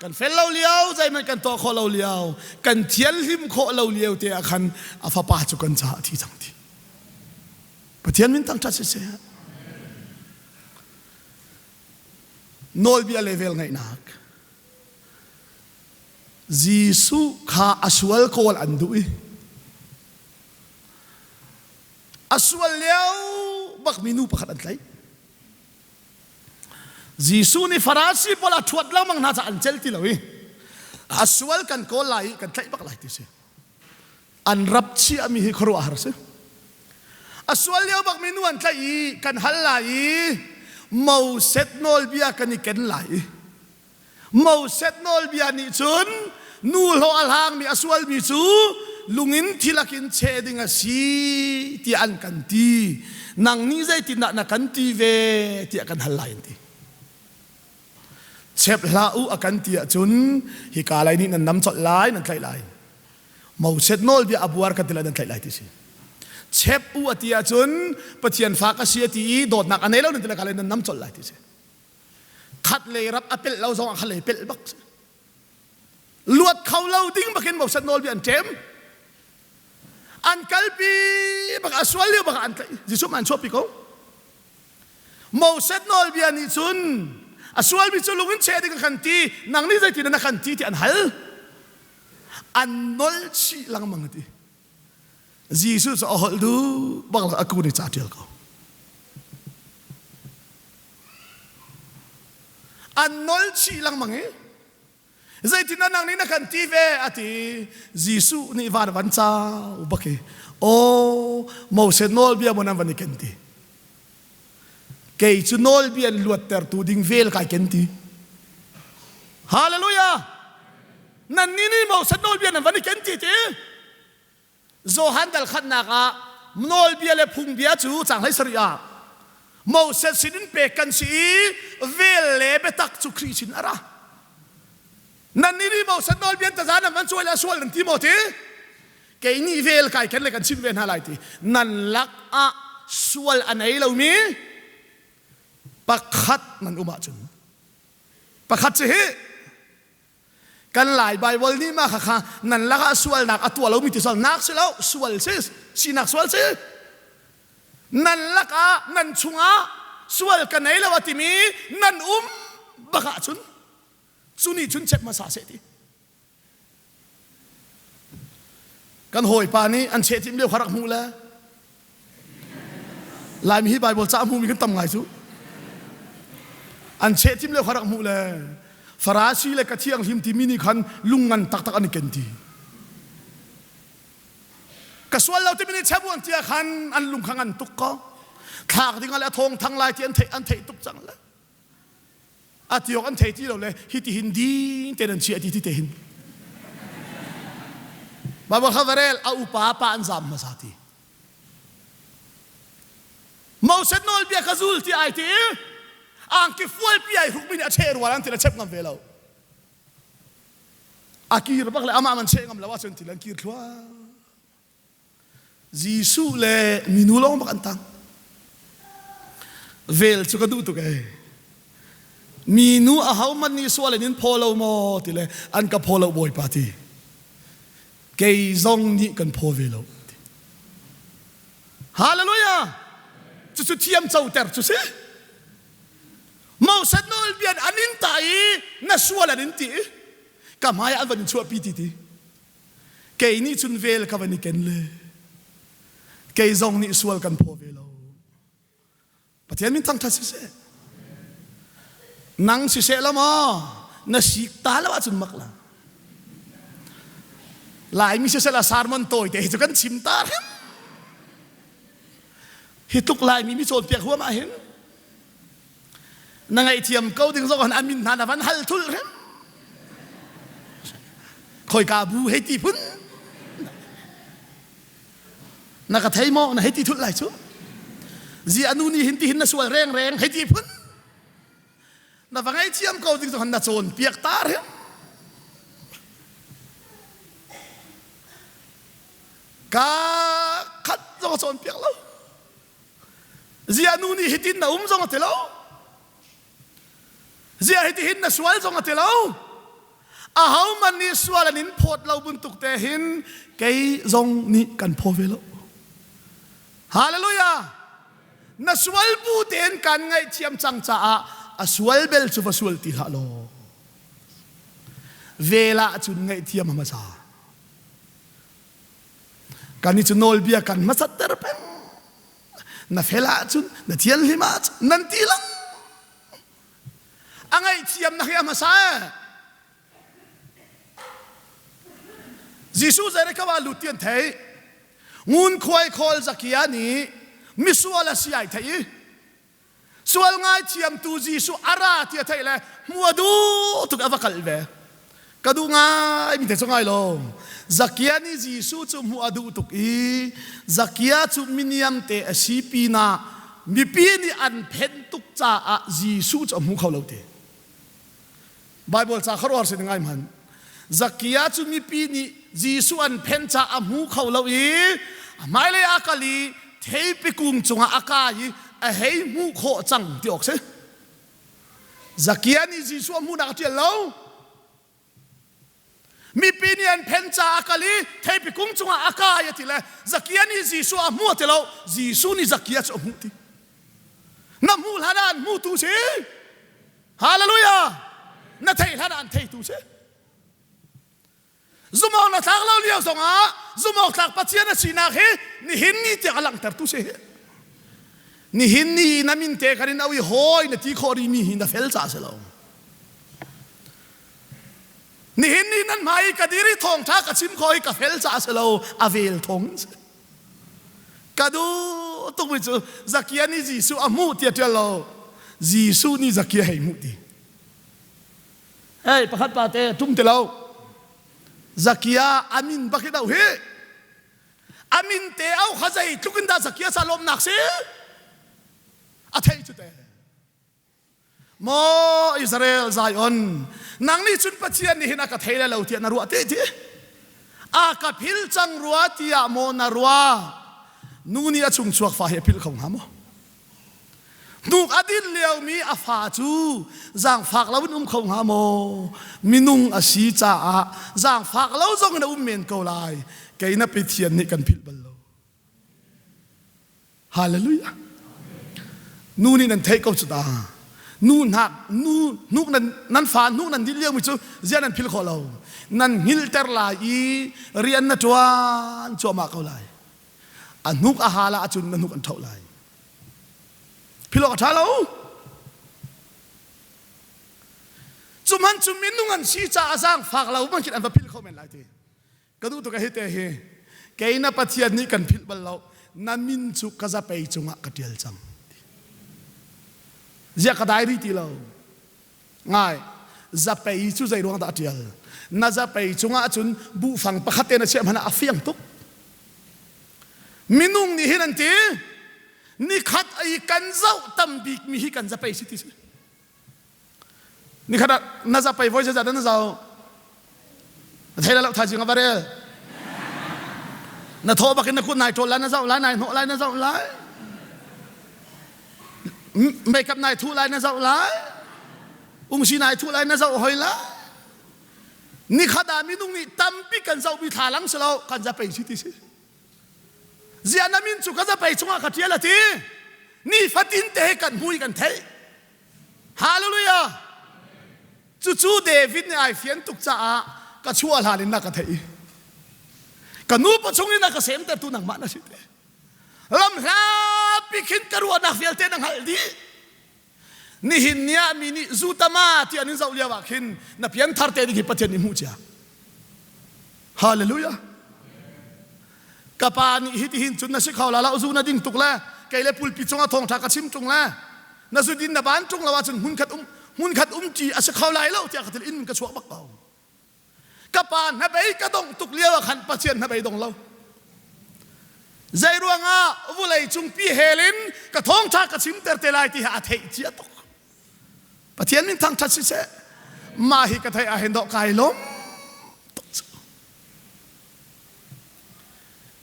kan fel lo liao zai man kan to kho lo liao kan thial him kho lo liao te akhan afa pa chu kan cha thi chang thi pathian min tang cha se nol bia level ngai nak Jisu kha aswal kol andui aswal liao bak minu pakhat antlai Jisu ni farasi pola thuat lamang na cha anchel ti lowi aswal kan ko lai kan tlai bak lai ti se an rap chi ami hi khro har se aswal liao bak minu an tlai kan hal lai mau set nol bia kan ni ken lai mau set nol bia ni chun nu lo alhang mi aswal mi chu lungin thilakin cheding a si ti an kan ti nang ni zai ti na kan ti ve ti kan hal lai ti chep la u akan ti chun hi ka lai ni nan nam chot lai nan tlai lai mau set nol bia abuar ka tila nan tlai lai ti si chep u atia chun pathian fa ka sia ti dot nak anelo nan tila ka lai nan nam chot lai ti si khat le rap apel lo zong khale pel bak luat khau lo ding bakin mau set nol bia an tem an kalpi bak aswal le bak an Jisu man chopi ko mau set nol bia ni chun aswal bi chu lungin che ding kan ti nang ni zai ti na kan ti an hal an nol chi lang mang ti Jisu so hol du bak aku ni cha tial ko an nol chi lang mang e zai ti na nang ni na kan ti ve ati Jisu ni van cha ubake o mo se nol bia mo nan van ni kan ti kay chu nol bian luat ter tu ding vel kai ken ti hallelujah nan ni mo sa nol bian van ni ken ti ti zo handal khat na ka nol bia le phung bia chu chang lai saria mo se sinin pe kan si vel le betak chu christian ara nan ni mo sa nol bian ta zana man chuala sual nan ti mo ti kay ni vel kai ken le kan sim ven halai ti nan lak a sual anai lo mi pakhat nan uma chun pakhat se he kan lai bible ni ma kha nan laka sual nak atwa lo mi ti sol nak se lo sual se si nak sual se nan laka nan chunga sual kan nei lo ati mi nan baka chun chuni chun chep ma sa se ti kan hoi pa ni an che tim le kharak mu la lai mi bible cha mu mi kan tam ngai chu an che tim le kharak mu le farasi le ka thiang him ti mini khan lungan tak tak ani kenti ka swal lo ti mini chabu an tia khan an lung khangan tuk ko thak ding ala thong thang lai ti an thei tuk chang la atiok an thei ti lo le hi ti hindi te nan chi ati ti te hin baba khavarel a upa pa an zam ma sa ti mau set nol bia khazul ti ai ti ang ki fual pi ai hukmin a cher walan tila chep ngam velo akir bak le ama man che ngam lawa chen tilan kir thwa Jisu le minulong bak antang vel chu ka du tu ke minu a how man ni swal nin polo mo tile an ka polo boy party ke zong ni kan pho velo hallelujah chu thiam chau ter chu se mau sat nol bian anin tai na sual anin ti kamaya an van chu pi ti ke ni chun vel ka van ken le ke zong ni sual kan pho velo pathian min tang tha se nang si se lama na si ta la chun makla lai mi se la sarmon toy te chu kan chim tar hituk lai mi chon piak huam a hen nangai thiam ko ding zo kan amin na van hal thul rem khoi ka bu he ti phun na ka thai mo na he ti thul lai chu ji anu ni hin ti hin na sual reng he ti phun na vangai thiam ko ding zo kan na chon piak tar rem ka khat zo chon piak lo ji anu ni hitin na zo te lo Zia hiti hin na sual zong ate lau อาหามันนี่สวาลนินพอดเราบุญตุกเตหินเกยจงนี่กันพอเวลฮาเลลูยานัสวลบูเตนกันไงเทียมจังจ้าสวลเบลสุฟสวลติละโลเวลาจุนไงเทียมมาซากันนี่จุนโนลเบียกันมาสัตเตอร์เป็นนับเวลาจุนนัดเทียนลิมาจนันตีลังอังไงเทียมนักยามาซายิสุจะเรียกว่าลุติยนเทยงูนควายคอลจักยานี้มิสวาลสิไอเทยสวลง่ายเทียมตูยิสุอาราที่เทยเลยมัวดูตุกอวกัลเวกระดูง่ายมีแต่สง่ายลงจักยานี้ยิสุจุมัวดูตุกอีจักยาจุมินิยมเตอสีปีนามีปีนี้อันเพ็ญตุกจ่ายิสุจุมุเขาเลวเตไบเบิลจะขรวดสิ่งง่ายมันจักยาจุมีปีนี้ยิสุอันเพ็ญจ่ามุเขาเลวอีไม่เลยอากาลีเทปกุมจงอากาศเฮ้ยมุขจังที่ออกเสจักยานี้ยิสุมุนักเทียนเลวมีปีนี้อันเพ็ญจ่าอากาลีเทปกุมจงอากาศที่เลยจักยานี้ยิสุอามุที่เลวยิสุนี่จักยาจุมุที่น้ำมูลหาดานมูตูเสฮาเลลูยานั่นเทหาดานเทตูเสซุมเอาหน้าทางเราเลี้ยวส่งซุมเอาทางปัจจัยนั้นสินะเฮนี่หินนี่เตะกำลังตัดตูเสนี่หินนี่น้ำมินเตะกันนี่เอาไว้หอยนี่ที่คอรีมีหินน่ะเฟลจ่าเสลานี่หินนี่นั่นหมายกระดิริทองท้ากระชิมคอยกับเฟลจ่าเสลาอเวลทองกระดูตุกไปจูจักยานี่ยิสุอามุที่เจ้าเรายิสุนี่จักยาให้มุดีเฮ้ยประคัตปาเตทุ่มเตลาจักยาอามินบักเดาเฮอามินเตเอาข้าใจทุกินดาจักยาสลมนักเสียอาเทจุเตโมอิสราเอลไซออนนางนี่ชุนปัจเจียนนี่เห็นอากาศเทเลเราเทียนรัวเตทีอากาศพิลจังรัวเตียโมนารัวนู่นนี่ชุงชวกฟ้าเฮพิลของหามนูกอดินเลียวมีอาฟาจูจางฝากเราอุ้มของหามมินุงอาชีจ้าจางฝากเราจงนะอุ้มเมนเกาไลแกนับไปเทียนนี่กันพิลบัลโลฮาเลลูยานู่นนี่นั่นเทกเอาจุดานู่นหักนู่นนั่นฟ้านู่นนั่นดินเลียวมิจูเจ้านั่นพิลของเรานั่นฮิลเตอร์ลายเรียนนัดวันจัวมาเกาไลอันนุกอาหาละจุนนันนุกอันเท่าไรพี่ลูกท้าเราจุมันจุมินนุงันชีจ้าสร้างฝากเราไม่คิดอันว่าพี่เขาเป็นไรทีก็ดูตัวกันให้เตะเฮแกน่าปฏิญาณนี้กันพี่บัลเรานามินจุกจะไปจุงะกระเดียลจังเจ้ากระไดรีตีเราง่ายจะไปจุใจรวงตาเดียลน่าจะไปจุงะจุนบุฟังประคัตเตนะเชื่อมันอาฟียงตุกมินุงนี่เห็นทีนี่ขัดไอ้กันเจ้าตั้มบีกมีให้กันจะไปสิที่นี่ขนาดน่าจะไปไว้จะจัดนั่นเจ้าไทยแล้วถ่ายจริงกับอะไรน่าโทรบักกันนะคุณนายโทรแล้วน่าเจ้าไลน์นายโทรไลน์น่าเจ้าไลน์ไม่กับนายทูไลน์น่าเจ้าไลน์ชีนายทูไลน์น่าเจ้าหอยละนี่ขนาดมินุงนี่ตั้มบีกันเจ้ามีทาลังเสลากันจะไปสิที่เจียนามินสุก็จะไปช่วงขัดเยละทีนี่ฟัดดินเตะกันมุยกันเทฮาเลลูยาจู่ๆเดวิดเนี่ยไอเฟียนตุกจ้าก็ชั่วหาลินนักเทก็นูปชงนี่นักเสมแต่ตัวหนังมันนะสิเตลำลาปิขินกรัวนักเฟียลเตนังฮัลดีนี่หินเนี่ยมีนี่จูตมาที่อันนี้จะเรียกว่าหินนับเพียงทาร์เตดิกิปัจเจนิมุจยาฮาเลลูยากปานี่ฮิตหินจุนนัสิเขาละเราจูนัดิ้งตุกละแกเลยปุลปิจงอาทองทักชิมจงละนัสุดินนับานจงละว่าจุนหุ่นขัดจีอาศัยเขาไหลแล้วที่อาศัยอินมันก็ชัวบักเบากปานับไปกระดงตุกเลี้ยวขันปัจเจนนับไปดงเราใจรวงวุเลยจุงปีเฮลินกระทองทักชิมเตอร์เตลายที่หาเทเจียตุกปัจเจนมินทางทัศน์เสมาฮิกระไทยอาเห็นดอกไก่ล้ม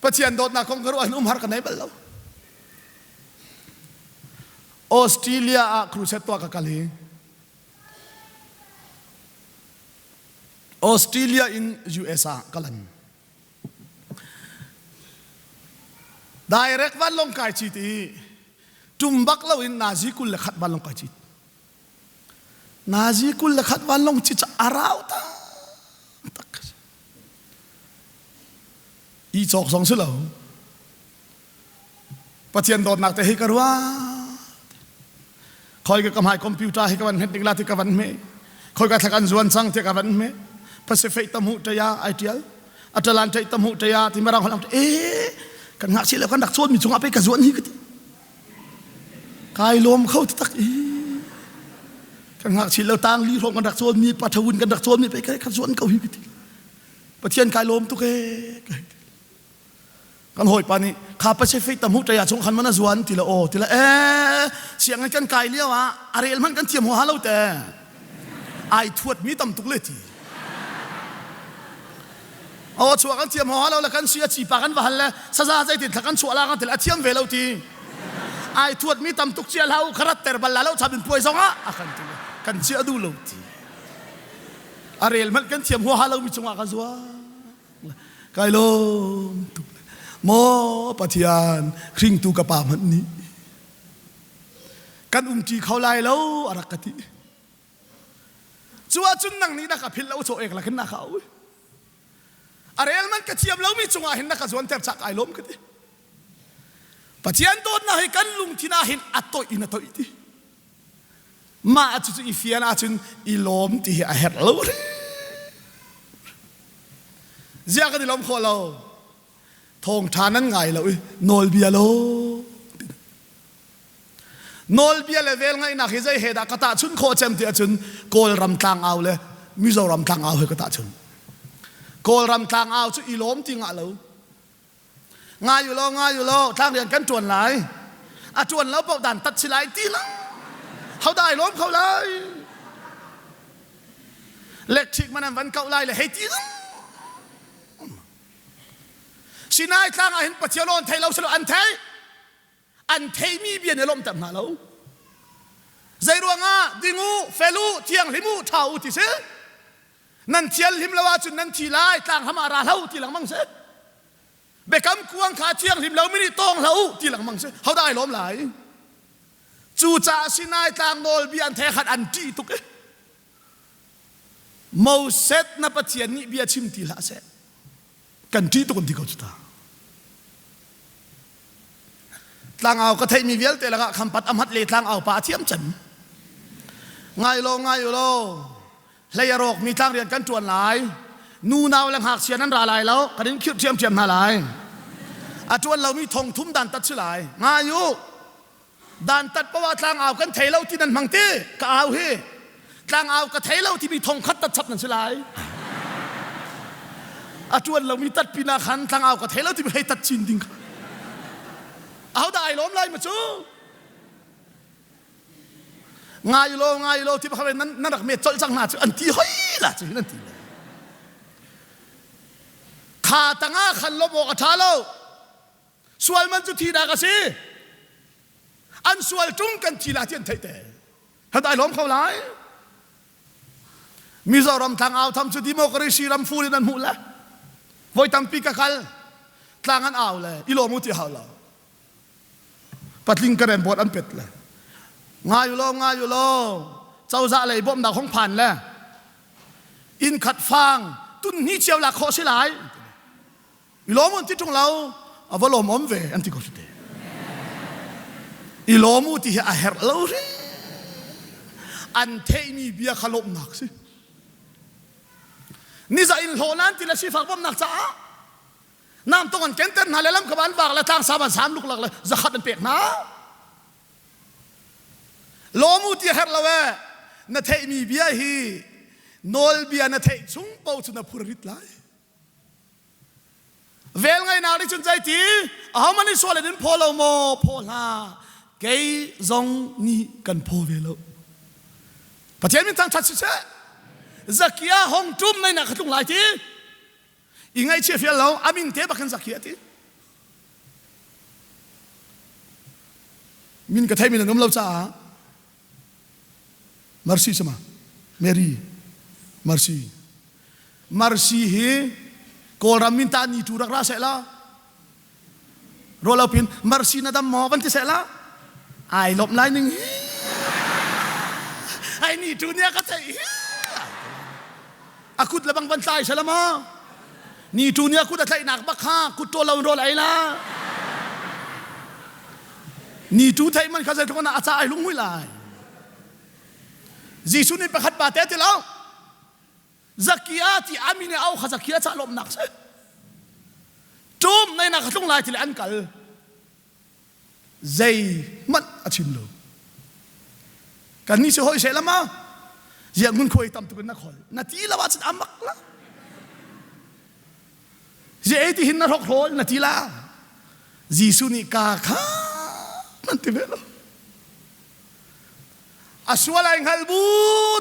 ปัจจัยโดดนักคงกระโดดหาร์กันไหนบ้างเราออสเตรเลียครูเซตตัวกักกะลี Australia in USA kalan direct van long kai chi ti tumbak lo in nazi kul lekhat van long kai chi nazi kul lekhat van long chi cha arau ta i chok song se lo pathian dot nak te hi karwa khoi ka kamhai computer hi ka van het dingla ti ka van me khoi ka thakan zuan sang te ka van me Pacific tamu te ya ideal Atlantic tamu te ya ti marang halam kan ngak sila kan dak chuan mi chunga pe ka zuan hi ka ti kai lom khau tak kan ngak sila tang li rong kan dak chuan mi pathawun kan dak chuan mi pe ka zuan ka hi ka ti pathian kai lom tu ke kan hoi pani kha Pacific tamu te ya chung khan mana zuan ti la o ti la siang kan kai liawa arel man kan thiam ho halo te ai thuat mi tam tuk le ti chua kan tiam ho lo la kan sia chi pa kan wa hal la saza zai tin thakan chua la kan tel athiam ve lo ti ai thuat mi tam tuk chial hau kharat ter bal la lo chabin poi zonga akan ti kan chia du lo ti arel man kan tiam ho halo mi chunga ka zua kai lo mo pathian khring tu ka pa man ni kan ti khau lai lo arakati chua chun nang ni da ka phil lo cho ek la kan na khau arel man ka chiam lo mi chunga hin na ka zon ter chak ai lom ka ti pathian dot na hi kan lung thina hin atoi ina toi ti ma achu i fiana chun i lom ti a het lo zia ka di lom kho lo thawngttha nan ngai lo nol bia lo nol bia level ngai na hi zai he da ka ta chun kho chem ti chun kol ram tlang au le mizoram tlang au he ka ta chun kol ram tlang au chu ilom ti nga lo nga yu lo tlang rian kan tuan lai a tuan lo pau dan tat silai ti la hau dai lom khau lai electric man van kau lai le he ti sinai tlang a hin pathialon thai lo selo an thai mi bian ne lom tam na lo zai ruanga dingu felu tiang limu thau ti se nan thial him lawa chun nan thi lai tlang hamara hlau ti lang mang se bekam kuang kha thiang him lo mini tong hlau ti lang mang se hau dai lom lai chu cha sinai tlang nol bian the khat an ti tuk mo set na pathian ni bia chim ti la se kan ti tuk ti ko chuta tlang au ka thai mi vial te la kham pat amhat le tlang au pa thiam chan ngai lo lay rok mi tlang rian kan tuan lai nu naw lang hak sian nan ra lai lo kadin khiu thiam na lai a tuan lo mi thong thum dan tat chilai nga yu dan tat pawa tlang aw kan thailo ti nan mangte ka aw he tlang aw ka thailo ti mi thong khat tat chap nan chilai a tuan lo mi tat pina khan tlang aw ka thailo ti he tat chin ding aw dai lom lai ma chu ngai lo ti ba nan rak me chol chang na chu an ti hoi la chu nan ti kha tanga khan lo mo ka tha lo sual man chu thi da ka si an sual tung kan thi la tian thai te ha dai lom khau lai mizoram thang aw tham chu democracy ram fu nan mu la voi tam pi ka kal tlang an aw le i lo mu ti ha la patling karen bot an pet la nga yu lo châu dạ lei bom da khong phan la in khat phang tun ni chiao la kho si lai i lo mon ti tung lau a va lo mom ve an ti ko te i lo mu ti a her lo ri an thei mi bia khalom nak si ni za in lo nan ti la si phak bom nak cha nam tong an ken ten na le lam ka ban wak la tang sa ban sam luk lak la za khat an pek na lo mu ti her lawe na thei mi bia hi nol bia na thei chung pau chu na phurit lai vel ngai na ri chun chai ti a mani so le din pholo mo phola ke zong ni kan pho ve lo pathian min tang chat se zakia hong tum nai na khatung lai ti ingai che fial lo amin te bakan zakia ti min ka thai min nom lo cha mercy sama Mary mercy marsi hi kolam minta ni tu rak rasa lah rolau pin marsi na dam mo ban ti se la ai lop lai ning ai ni tu nia ka sai akut labang bantai salama ni tu nia ku da thai nak bakha ku to law rol ai la ni tu thai man kha sai thona acha ai lung hui lai jisu ni pakhat pa te te law zakiyati amine au khazakia cha lom nak se tum nay nak tung lai til an kal zai mat achin lo kan ni se hoi se lama ya ngun khoi tam tu na khol na ti la wa chin amak la je eti hin na rok hol na ti la jisu ni ka kha man ti velo aswala ing halbu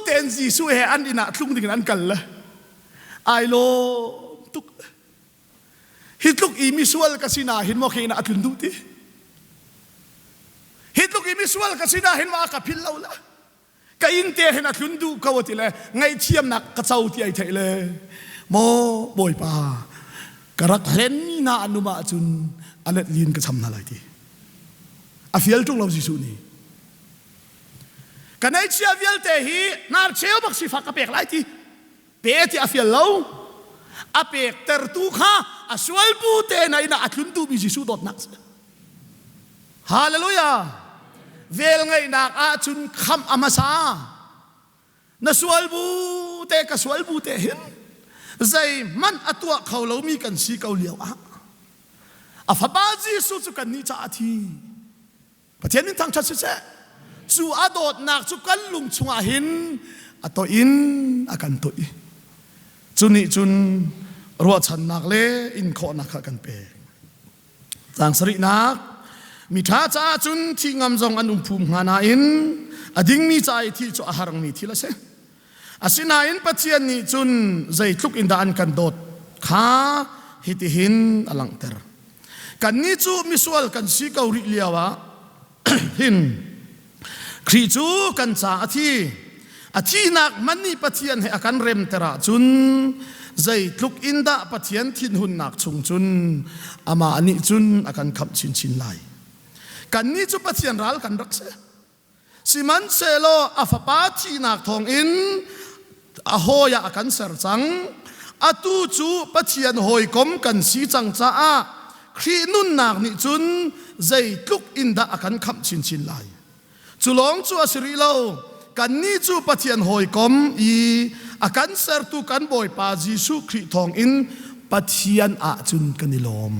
ten jisu he an ina tlung ding an kal la ai lo tuk hitluk imisual kasina hin mo khina atlun du ti hitluk imisual kasina hin wa ka phil laula ka in te hin atlun du ka wati le ngai chiam nak ka chau ti ai thai le mo boy pa karak len na anuma chun alet lin ka cham na lai ti a fiel tung lo jisu ni kanai chia vial te hi nar cheu bak si fa ka pek lai ti pe ti a fiel lo a pek ter tu kha aswal bu te na ina atlun tu bi jisu dot nak hallelujah vel ngai nak a chun kham amasa na swal bu te ka swal bu te hin zai man atwa khawlo mi kan si kau liao a fa ba jisu chu kan ni cha thi pathian min thang cha se chu adot nak chu kan lung chunga hin ato in akan to i chuni chun ro chan nak le in kho nak kan pe tang sari nak mi tha cha chun thingam jong an phum ngana in ading mi chai thi chu aharang mi thila se asina in pathian ni chun zai tluk in da an kan dot kha hiti hin alang ter kan ni chu misual kan si kau ri liawa hin khri chu kan cha athi nak mani pathian he akan rem tera chun zai tluk inda pathian thin hun nak chung chun ama ani chun akan kham chin chin lai kan ni chu pathian ral kan rak se siman selo afapa thi nak thong in a hoya akan ser chang atu chu pathian hoi kom kan si chang cha a khri nun nak ni chun zai tluk inda akan kham chin chin lai chulong chu asri lo kan ni chu pathian hoi kom i akan ser tu kan boy pa jisu khri thong in pathian a chun kanilom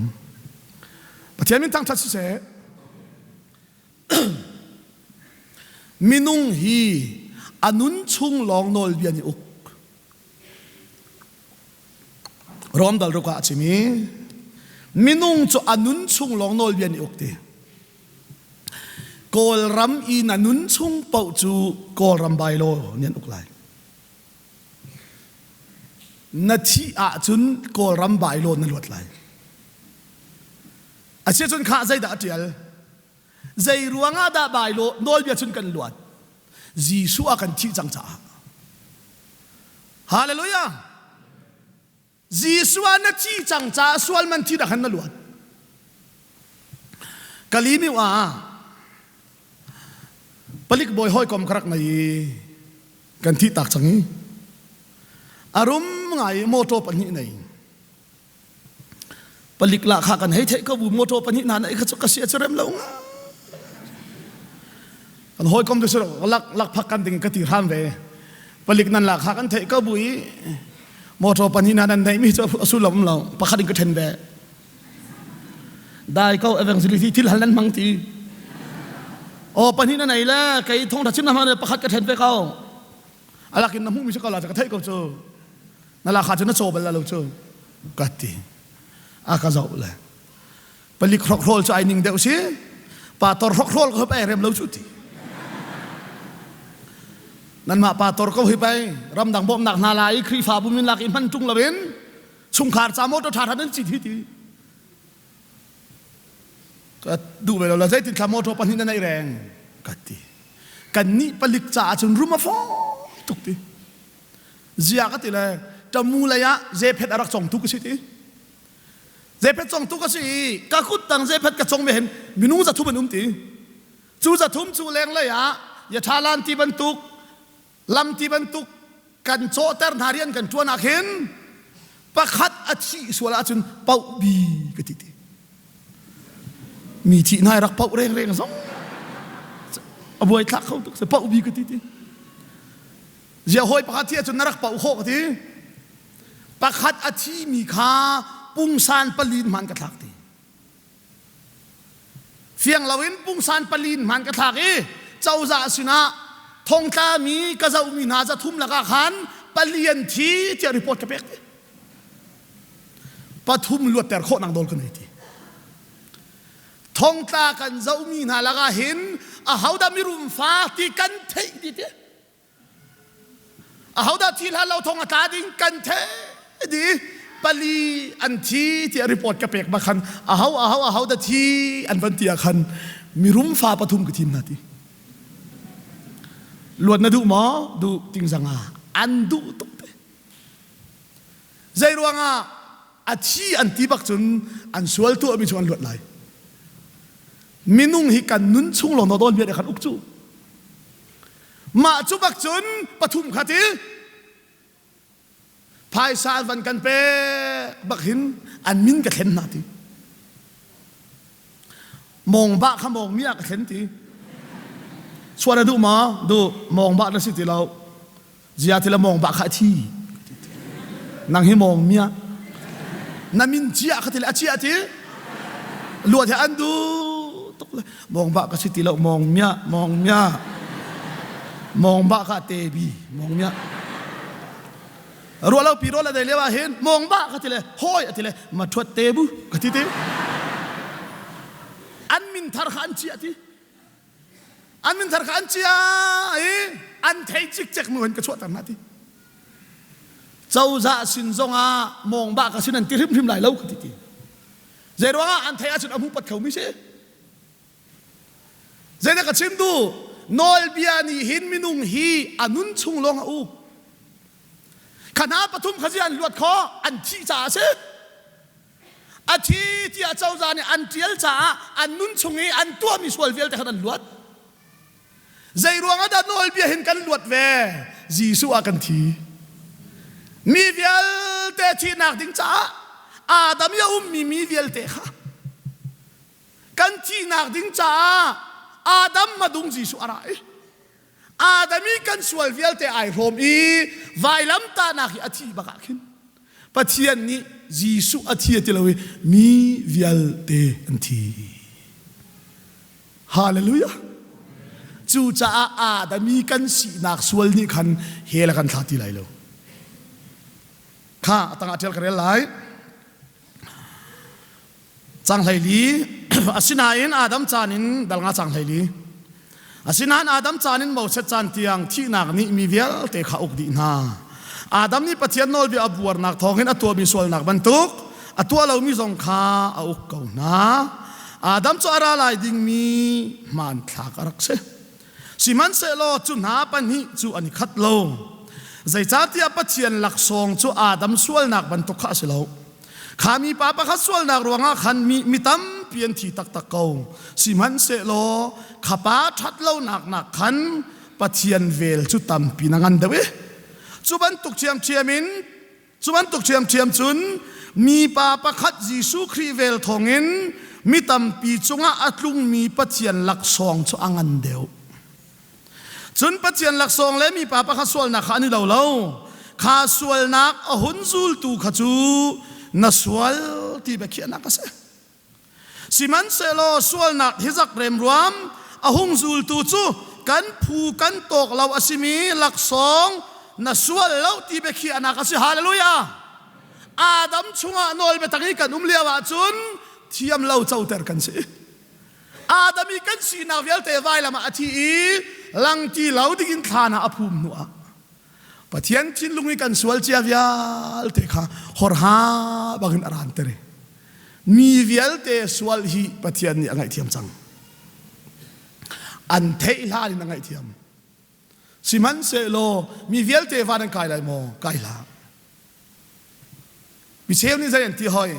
pathian min tang that se minung hi anun chung long nol biani uk rom dal ro ka chimi minung chu anun chung long nol biani uk te kol ram i nanun chung pau chu kol ram bai lo nian uk lai na thi a chun kol ram bai lo na lot lai a che chun kha zai da tial zai ruanga da bai lo nol bia chun kan luat jisu a kan thi chang cha hallelujah jisu an thi chang cha swal man thi da han na luat kalimi wa palik boy hoi kom krak nai kan thi tak changi arum ngai moto pani nei palik la kha kan hei the ka bu moto pani na nai kha chu ka sia cherem lo kan hoi kom de so lak phak kan ding ka ti ram ve palik nan la kha kan the ka bui moto pani na nan nei mi chu asulam lo pakha ding ka then ve dai ko evangelity til halan mang ti o pani na nei la kai thong tha chin na ma ne pakhat ka then ve ka alakin na mu mi ka la ka thai ko chu na la kha chu na cho bal la lo chu ka ti a ka zo le palik rok rol chu ai ning deu si pa tor rok rol ko pa rem lo chu ti nan ma pa tor ko hi pai ram dang bom nak na lai khri fa bu min lak in man tung la ben chung khar cha mo to tha than chi thi ti ka du ve la zai tin kha mo to pan hin nai reng ka ti kan ni palik cha chun ruma fo tuk ti zia ka ti la จมูเลยะเจเพชรรักจงทุกสิทีเจเพชรจงทุกสิกาคุดตังเจเพชรกระจงไม่เห็นมินูจะทุบมันตีจูจะทุ่มจูแรงเลยะอย่าชาลันที่บรรทุกลำที่บรรทุกกันโจเตอร์นาเรียนกันจวนอาเข็นประคัดอาชีส่วนอาจุนเป่าบีกติตีมีที่นายรักเป่าเร่งสองเอาไว้ทักเขาตุกเสเป่าบีกติตีเจ้าหอยประคัดที่อาจุนนรักเป่าโคกตีประคัดอาชีมีค่าปุงซานปลีนมันกระทักตีเฟียงลาวินปุงซานปลีนมันกระทักเจ้าจ่าสินะทงตามีกระเจ้ามีนาจะทุ่มละกขันปลีนทีจะรีพอร์ตกระเปกปทุมลวดแต่โคนางโดนกันทีทงตากันเจ้ามีนาละกเห็นเขาได้มีรุมฟ้าที่กันเทดิเตเขาได้ที่เราทงตาดิ้งกันเทดิปลีอันทีที่รีพอร์ตกระเปกมาคันเขาได้ที่อันวันที่คันมีรุมฟ้าปทุมกับทีมนาทีลวดนะดูหมอดูติงสังอาอันดูตุกเตใจรวงอาชีอันที่บักจนอันสวลตัวมีชวนลวดไหลมินุ่งฮิกันนุนชุงหลงนอดอนเบียดขันอุกจูมาจุบักจนปทุมขัดภายสารวันกันเปบักหินอันมินกับเข็นนาทีมองบ้าขมองเมียกับเข็นทีชวนดูมาดูมองบ้านนั่นสิที่เราเจียที่เรามองบ้านข้าที่นั่งให้มองเมียนั่นมินเจียข้าที่เราเจียที่ลวดให้อันดูตกเลยมองบ้านข้าที่เรามองเมียมองเมียมองบ้านข้าเตบีมองเมียรัวเราปีรัวเราได้เรียกว่าเห็นมองบ้านข้าที่เราห้อยที่เรามาทวดเตบุข้าที่เตอันมินทาร์ขันเจียที่อันมินทาร์ขันเจียอันเทจิกเจ็กมือเห็นกระชวดตันนาทีเจ้าจ่าสินจงมองบ้ากับสินันติริมริมไหลเล่ากันทีเจรว่าอันเทอาจุนอมุปัดเขาไม่ใช่เจนักชิมดูนอลเบียนีหินมินุงฮีอันุนชุงลงอูขณะปฐุมขจีอันลวดคออันที่จ่าเสอาชีที่เจ้าจ่าเนี่ยอันเจียลจ่าอันนุนชุงฮีอันตัวมีส่วนเวลแต่ขนาดลวดใจรวงอาดานอลเบียเห็นกันลวดแวจีสุอากันทีมีเวลเตที่นักดิ้งจ้าอาดามยามีเวลเตค่ะกันที่นักดิ้งจ้าอาดามมาดุงจีสุอะไรอาดามีกันส่วนเวลเตไอโรมอีไวลัมตานักอาทิบักขึ้นปัจเจียนนี้จีสุอาทิที่เรามีเวลเตอันทีฮาเลลูยาจูจ้าอาดามีกันสีนักส่วนนี้คันเฮลกันทัดที่ไหลโลข้าตั้งอาเจลกันเลยจังไหลีอาศินาอินอาดัมจานินดัลงาจังไหลีอาศินานอาดัมจานินบ่เสจานเตียงที่นักนี้มีเวลเตะขาอุกดีนาอาดัมนี่ปะเทียนโนลบีอับวร์นักทองเห็นอัตัวมีส่วนนักบรรทุกอัตัวเรามีสงขาอุกเก่านาอาดัมจะอะไรลายดิ่งมีมันทากรักเสสิมันเสโลจุนหาปันนี้จูอันนี้ขัดโลใจจ้าที่อาปัจเจียนหลักทรงจูอาดัมส่วนนักบรรทุกข้าเสลาขามีป้าปะข้าส่วนนักรวงขันมีตั้มเปลี่ยนที่ตักตะเกาสิมันเสโลข้าป้าชัดเล่านักขันปัจเจียนเวลจุตั้มปีนังันเดเวจุบันตุกเชียมจุนมีป้าปะข้ายิสุครีเวลทองเงินมีตั้มปีจงอาตลุงมีปัจเจียนหลักทรงจูอังันเดียวจุนปัจเจียนหลักทรงและมีป้าปะข้าส่วนนักขันนี่เราข้าส่วนนักหุ่นจูลตูขจูนัสวลที่เบคียนักเสสิมันเซโลสวลนักฮิจักเรมรวมหุ่นจูลตูจูกันผูกันตกเราอสิมีหลักทรงนัสวลเราที่เบคียนักเสฮาเลลูยาอาดัมชุงอนอลเบตังอีกันเลียวจุนเทียมเราเจ้าเตอร์กันเสอาดัมีกันสีนาเวลเตวายละมาอธิลังที่เราดิกินทานาอภูมินัวปะเทียนทินลุงมีกันสวลเจียวิลเตค่ะฮอร์ฮาบังอินอารันเตเรมีวิลเตสวลฮีปะเทียนนี่อะไรเทียมจังอันเทอิลานี่อะไรเทียมสิมันเซโลมีวิลเตวานันไกลไรโมไกลลา มิเชลนี่จะเห็นที่หอย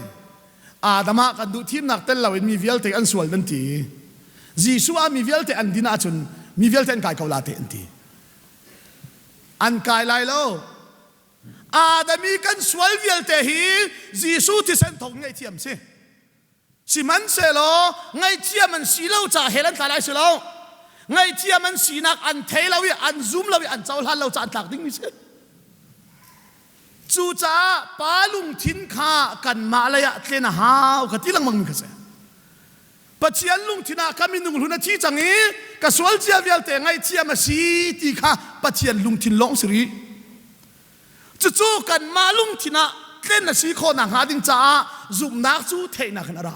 อาดามะกันดูทีมนักเต้นเราเห็นมีเวลเตอันสวลนั่นทีจีซัวมีเวลเตอันดินาจุนมีเวลเตอันกายเขาลาเตอันทีอันกายไล่แล้วอาดามีกันสวลเวลเตฮีจีซูที่เส้นทงไงเทียมสิมันเสลอไงเทียมันสีเล่าจ่าเฮลันกายไล่เสลอไงเทียมันสีนักอันเทเราวิอันซูมเราวิอันเจ้าหันเราจะอันตักดิ้งมิเชจูจ้าปาลุงทิ้นข้ากันมาเลยอะเทนหาวกติลังมังมิกเสปัจจัยลุงทิ้นาคามินุงลุนาที่จังนี้กสวลเจียเวลเตไงเทียมาสีตีข้าปัจจัยลุงทิ้นลงสิริจู่ๆกันมาลุงทิ้นาเล่นน่ะสีโคนังหาดิงจ้าซุ่มนักจู่เทนักขนาด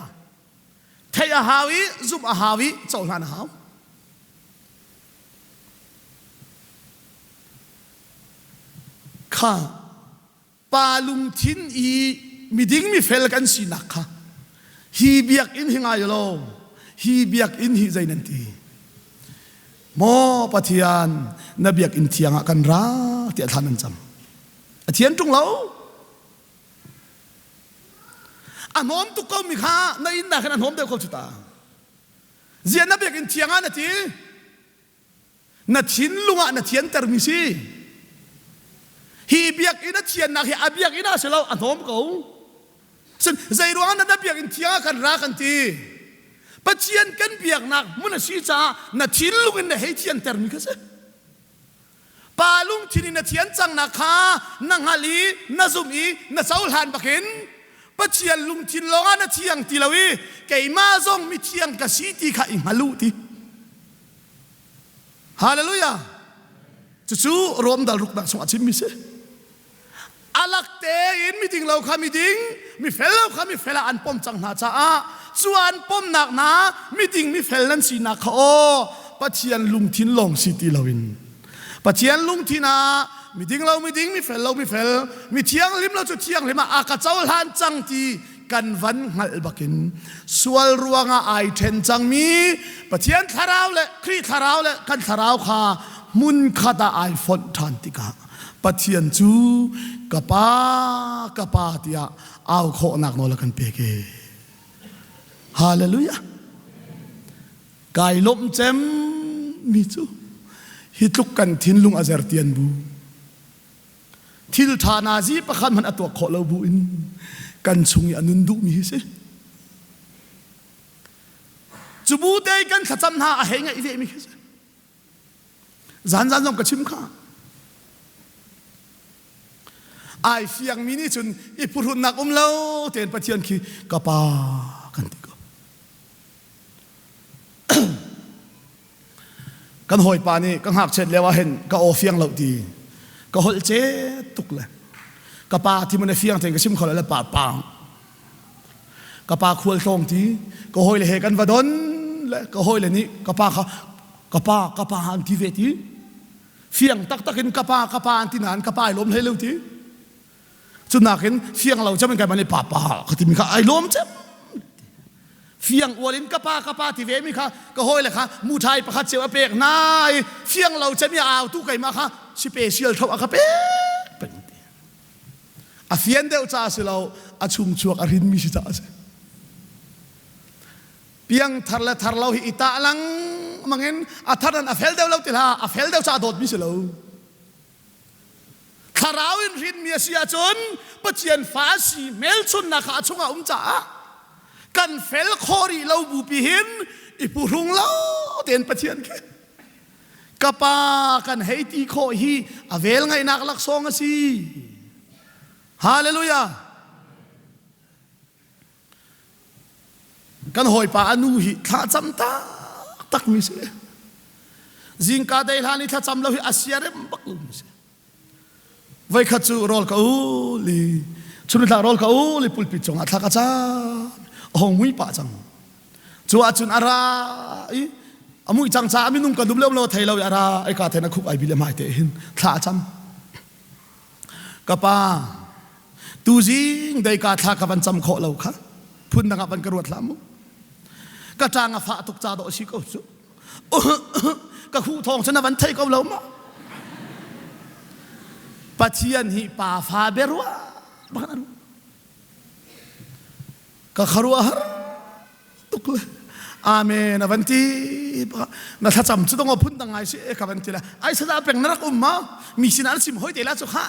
เทียหาวิซุ่มอาหาวิเจ้าหน้าหาวข้าปาลุงทิ้นอีมีดิ้งมีเฟลกันสีนักค่ะฮีเบียกอินหิงายโลฮีเบียกอินหิใจนันทีโมปะเทียนนเบียกอินเทียงกันราเตียทานันจำเทียนจุงเราอันโน้มตุกก็มีข้าในอินดาขนาดโน้มเดียวเขาจุตาเจียนนเบียกอินเทียงนาทีนาทิ้นลุงนาเทียนเตอร์มิซีฮีเบียกอินเทียนนักฮีอาเบียกอินอาเสลาอันโน้มเขาซึ่งใจร้อนนั้นเบียกอินเทียกันรักกันทีปัจเจียนกันเบียกนักมุนชีจ้านาทิ้นลุงอินเฮเทียนเตอร์มิกเสปาลุงทิ้นนาเทียนจังนักข้านังฮัลีนาซุมีนาเจ้าหลานบักเห็นปัจเจียนลุงทิ้นลงนาเทียงตีลาวีเกยมาซงมิเทียงกสีตีข้าอิงฮัลูตีฮาเลลูยาจู่ๆรวมดารุกนักสวัสดิ์มิเสอาลักเตอินมีดิ่งเราขามีดิ่งมีเฟลเราขามีเฟลอันปมจังหน้าจ้าส่วนปมหนักนะมีดิ่งมีเฟลนั้นสีนักโอปัจเจียนลุงทิ้นลงสิตีลาวินปัจเจียนลุงทิ้นามีดิ่งเรามีดิ่งมีเฟลเรามีเฟลมีเทียงลิมเราจุดเทียงลิมอากาเจ้าหานจังตีกันวันหัลบักินส่วนรวงไอเทนจังมีปัจเจียนทาราวเลยครีทาราวเลยกันทาราวขามุนขดาไอฟอนทันติกาปัจเจียนจูกะปาเตียเอาโคนักโนละกันเปเกฮาเลลูยาไก่ล้มเจมมีจูฮิตลุกกันทินลุงอาเซอร์เตียนบูทิลทานาซีประคันมันอตัวโคเลบูอินกันชุงยานุนดุมีเสจูบูเตกันขจันหาเฮงไอเวมีเสจานจงกระชิมข้าไอเฟียงมินิจุนอีปุรุนักเล่าเตียนปะเทียนคีกะปากันติกกันหอยปานี่กันหักเช็ดแล้วว่าเห็นก็โอเฟียงเราดีก็หอยเจ๊ตุกเลยกะปาที่มันในเฟียงเตียนกระชิมเขาเลยปาปางกะปาควรตรงที่ก็หอยเลยเฮกันวดนและก็หอยเลยนี่กะปาเขากะปาอันที่เวทีเฟียงตักกินกะปาอันที่นานกะปาล้มให้เร็วทีจุดนักเห็นเฟียงเราจะเป็นการมันในป่าเขาที่มีข้าไอ้ล้มเจ็บเฟียงอวลินกะปาที่เวมีข้าก็ห้อยเลยค่ะมูไทยประคัดเสียวเปกนายเฟียงเราจะมีเอาตู้ไก่มาค่ะสเปเชียลเท่าอะค่ะเป๊ะเป็นอาเฟียนเดียวจ้าสิเราอาชุมชวกอรินมีสิจ้าสิเพียงทาร์เราหิตาลังมังเห็นอาทาร์นั้นอาเฟลเดียวเราติดละอาเฟลเดียวจ้าโดดมีสิเราคาราวินรินเมียเสียจนปัจเจียนฟ้าสีเมลชุนนักอาชงอาจ่ากันเฟลคอรีเราบูปีหินอีปุรุงเราเตียนปัจเจียนแค่กะปากันให้ตีโคฮีอเวลไงนักลักซองสิฮาเลลูยากันหอยปาอนุหิท่าจำตาตักมิเสจิงกาได้ลานิท่าจำเราหิอาเซียเรมบักลุมิเสไว้ขัดจูรอลเขาลีชุนทารอลเขาลีปุลปิจงอัตลักษณ์ห้องมุ้ยป่าจังจูอาจุนอาราอามุ้ยจังจ้ามินุ่งกันดุมเล่าเราไทยเราอาราไอกาเทนักคุบไอบิเลมาเตหินท่าจำกะปาตูจิงได้กาท่ากับวันจำโคเราค่ะพุ่นนักบันกระรวดลามุกะจางฟ้าตุกจ่าโดชิโกจุกะคู่ทองชนะวันไทยก็เรามาปัจเจียนหิป่าฟ้าเบรัวบ้าน ก็ขรัวตุกเลยอาเมนวันที่น่าถ้าจำจะต้องเอาพุ่นตั้งไงสิกับวันที่ละไอ้สตาเป็นนักมามีสินาสิมหอยเตล่าสุขะ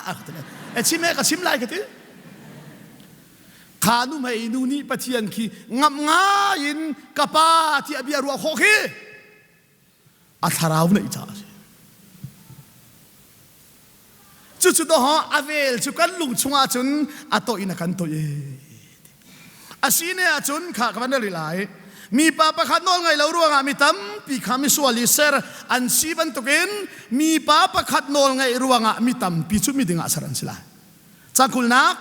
ไอ้ชิมเอกับชิมไล่กันทีขานุไม่นูนี่ปะเทียนขี้งับง่ายินกับป้าที่อเบียรัวโคขี้อัฐราวนี่จ้าจุดๆฮะอเวลจุกันลุงชงอาจุนอัตโตอินักันโตเยอาศีเนี่ยจุนข้ากันนั่นเลยมีป้าประคัดนอนไงเรารู้งามีตั้มปีขามิสวาลิเซอร์อันซีบันตุกินมีป้าประคัดนอนไงรู้งามีตั้มปีชุดมีดิ่งอาสรันสิละจังคุลนัก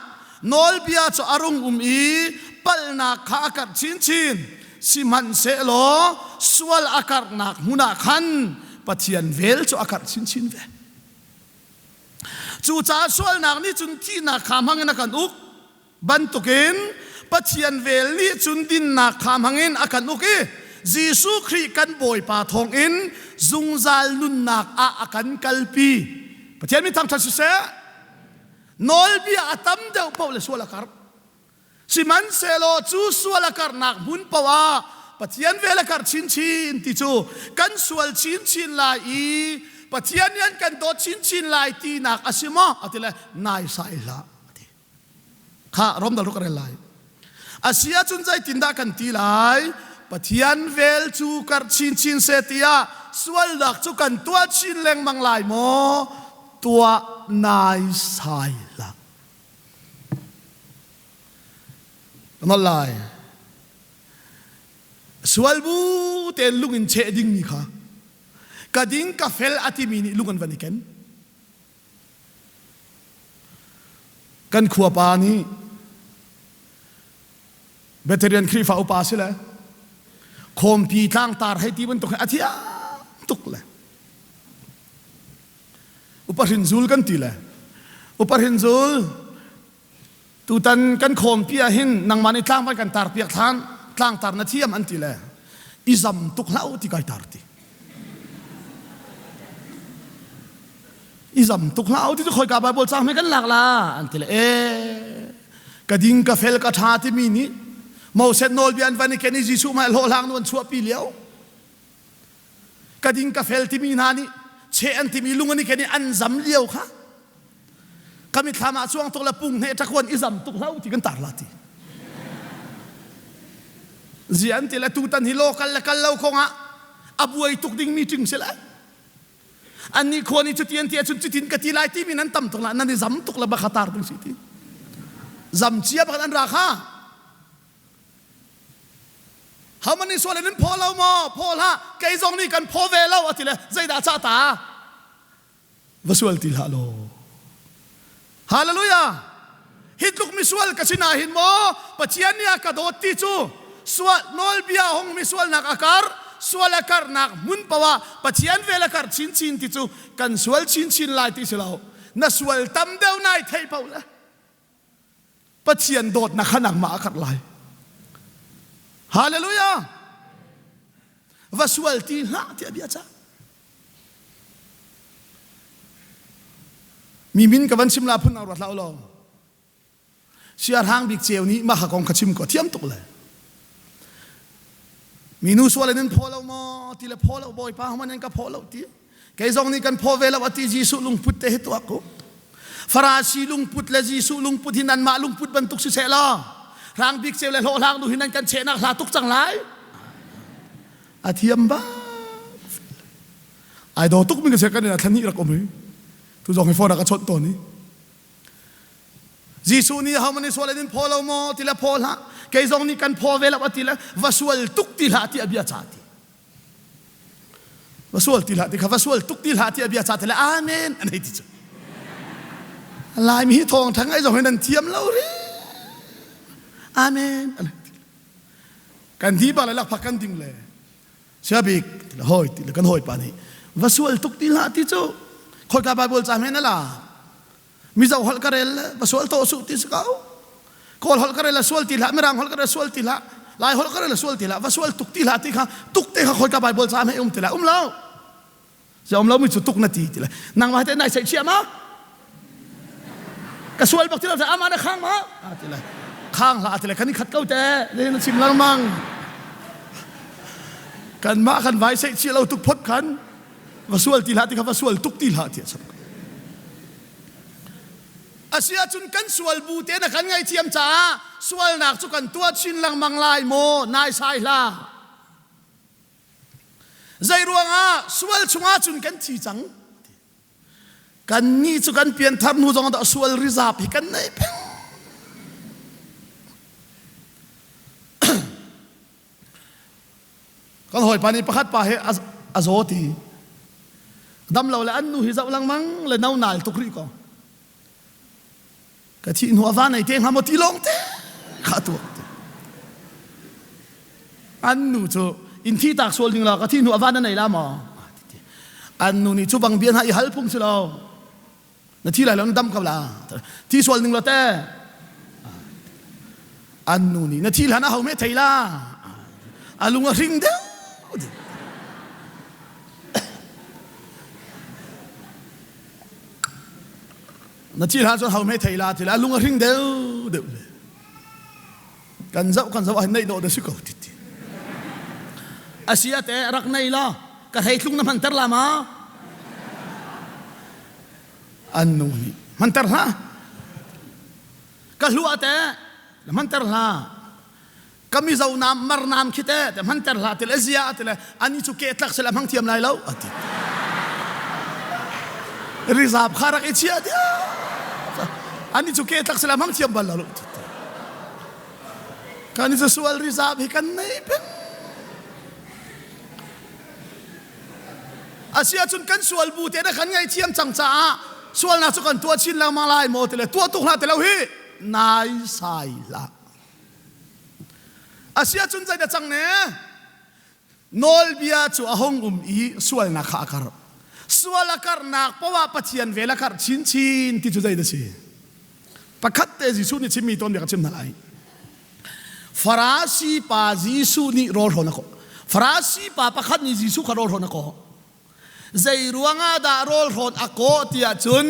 นอลเบียจะอารมณ์อีปัลนักข้ากัดชินสิมันเสโลสวลอาการนักมุนักขันปัจจัยเวลจะอาการชินเวจู่จ้าสวลนักนี่จุนที่นักขามหังนักกันอุกบันตุกินปัจจัยเวลนี้จุนดินนักขามหังอาการอุกยิสุคริกันบอยปาทองอินซุงซาลุนนักอาการกัลปีปัจจัยมีทางทัศน์เสนอลบีอาตัมเดาเปาเลสวลากาสิมันเซโลจูสวลากานักบุญปวาปัจจัยเวลากาชินติจูกันสวลชินลายปัจจัยยันกันโดชินลายตีนักอาศิมาอัติเลนายสายละข้ารมดารุกเรลายอาเซียจุนใจตินดากันตีลายปัจจัยเวลจูกัดชินเซติยาสวลดักจูกันตัวชินแรงมังลายโมตัวนายสายละนั่นแหละสวลบูเตนลุงอินเชดิ้งมีค่ะกระดิ่งกาเฟลอาทิมินิลุงกันวันนี้กันขัวปานี้เบเทเรียนครีฟ้าอุปาสิละคอมพีทางตาร์ให้ที่มันตกอาทิตย์ตกเลยอุปหินซูลกันตีเลยอุปหินซูลตูตันกันคอมพีอาหินนังมันอีทางมันกันตาร์เปียกทางตาร์นาทียมอันตีเลยอิซัมตุกเล่าที่ไกตาร์ตีอิซัมตุกเล่าที่จะคอยกับไบเบิลจางไม่กันหลักละอันตีเลยกระดิ่งกาเฟลกระทาที่มีนี้มอเซนโนลเบียนวันนี้แค่นี้จิสุมาโลหางนวลชัวปีเลี้ยวกระดิ่งกาเฟลที่มีนานี้เชอันที่มีลุงอันนี้แค่นี้อันจำเลี้ยวค่ะก็มีธรรมะช่วงตกละปุ่งเนี่ยถ้าคนอิซัมตุกเล่าที่กันตาร์ละทีจีอันที่ละตูตันฮิโลกันละกันเล่าคงอ่ะอับวยตุกดิ่งมีจึงเสียละอันนี้คนนี้จุดเทียนจุดทินกติลายที่มีนั้นต่ำตกละนั่นนี่จำตกละบักตาร์ดึงสิทีจำเชียบักอันราคาฮามันนี่ส่วนนั้นพอเรามาพอละไก่จงนี่กันพอเวลาอัติละใจด่าชาตาวสวลติลาโลฮาเลลูยาฮิตลุกมิสวลกัสินาหินโมปัจจัยนี้กระโดดที่จูสวลนอลเบียหงมิสวลนักอาการสวลอาการนักมุนปวาปัจจัยเวลาการชินที่จูกันสวลชินลายที่สิเราน่ะสวลตั้มเดวนายไทยเปล่าละปัจจัยโดดนักขนักมาขัดลายฮาเลลูยาวสวลที่ละที่อภิชามีมินกับวันชิมลาพุนเอารัดเราลองเชียร์หางบิ๊กเจลนี้มาขากองขชิมก็เทียมตุกเลยมีนูสวลนั้นพอเรามาทีละพอเราบ่อยป้ามันยังก็พอเราทีแกจงนี่กันพอเวลาวัติจีสุลุงพุทธเตตัวกูฟราชีลุงพุทธและจีสุลุงพุทธหินันมาลุงพุทธบรรทุกสิเสลาร่างบิ๊กเจลและโลร่างดูหินันกันเชนักลาตุกจังไรอาเทียมบ้าไอ้ดอตุกมันก็เสกันเนี่ยท่านนี้รักอมทุกอย่างให้ฟอนักชนตัวนี้จีสุนี่เขามันในสวลนั้นพอเรามาทีละพอละแกจงนี่กันพอเวลาวัติละวสวลตุกติละที่อภิชาติวสวลติละที่เขาวสวลตุกติละที่อภิชาติละอาเมนอันนี้ที่สุดลายมีทองทั้งไอ้จงให้นั่นเทียมเราเลยอาเมนอันนี้กันที่บ้านเราพักกันดิ่งเลยเชื่อบิกทีละห้อยทีละกันห้อยปานี้วสวลตุกติละที่สุดคนกับไบเบิลจำให้นั่นล่ะมิจาวฮอลกระเรลวสวลโตสุติสกาวคอลฮอลกระเรลสวลติละไม่รังฮอลกระเรลสวลติละลายฮอลกระเรลสวลติละวสวลตุกติละที่เขาตุกเตะเขาคนกับไบเบิลจำให้ติละเราจะเราไม่จุดตุกนาทีติละนางมาให้แต่นายใส่เชียร์มากระสวลบอกที่เราจะอามาในข้างมาติละ ข้างละอะไรกันนี่ขัดเก้าแต่เนี่ยชิมลังมังกันมากันไว้เสียเชี่ยวเราตุกพดกันว่าส่วนตีละที่เขาว่าส่วนตุกตีละที่สักอาเซียจุนกันส่วนบูเตนะกันไงเทียมจ้าส่วนหนักจุกันตัวชินลังมังลายโมนายสายละใจรวงอ่ะส่วนชงอาจุนกันทีจังกันนี่จุกันเปลี่ยนทำนูจงต่อส่วนริซาพิกันไหนเพ่งก็หอยปานีประคัดปาเฮอโซตีดำเราละอันนูฮิซาลังมังเลยน่าหนาลตุกรีก็กะที่หัวฟ้าในเตียงหามตีลงเตะขาตัวอันนูจูอินที่ตากส่วนหนึ่งเรากะที่หัวฟ้านั่นไหนละหมออันนูนี่จูบังเบียนให้ฮัลพุ่งสิเรานาที่ไรเราดำกับเราที่ส่วนหนึ่งเราเตะอันนูนี่นาที่ละนะเขาไม่ไทยละอันลุงริงเด้อนาทีหาจนเขาไม่ไทยลาทีละลุงก็ริงเดียวกันเจ้าอันไหนโดดสุกเอาติดอาเซียแต่รักไหนล่ะก็ให้ลุงน้ำมันเตอร์ละมาอันนู้นมันเตอร์ละก็รู้แต่มันเตอร์ละก็มีเจ้าน้ำมรณามคิดแต่มันเตอร์ละทีละอาเซียทีละอันนี้สุเกตลักษณะมังเทียมไรแล้วติดริซาบขารักเอเชียเดียวอันนี้จุกเกตักสลามังเทียมบัลลังการนี้จะสวลริซาบให้กันไหนเป็นอาเซียจุนกันสวลบูเตนะขันไงเทียมจังจ้าสวลน่าจุกันตัวชินละมาลายโมเตเลตัวตุกนาเตเลฮีนายสายละอาเซียจุนใจเดจังเนี่ยนอลเบียจูอาหงอีสวลนักขาคาร์สวลการนักเพราะว่าปัจจัยเวลาการชินที่จุใจเดชีประคัตเตจิสุนี่ชิมีต้นเดียกชิมนั่นไงฟราสีปาจิสุนี่รอร์นักฟราสีปาประคัตนี่จิสุขารอร์นักใจรวงอาดารอร์นักที่อาจุน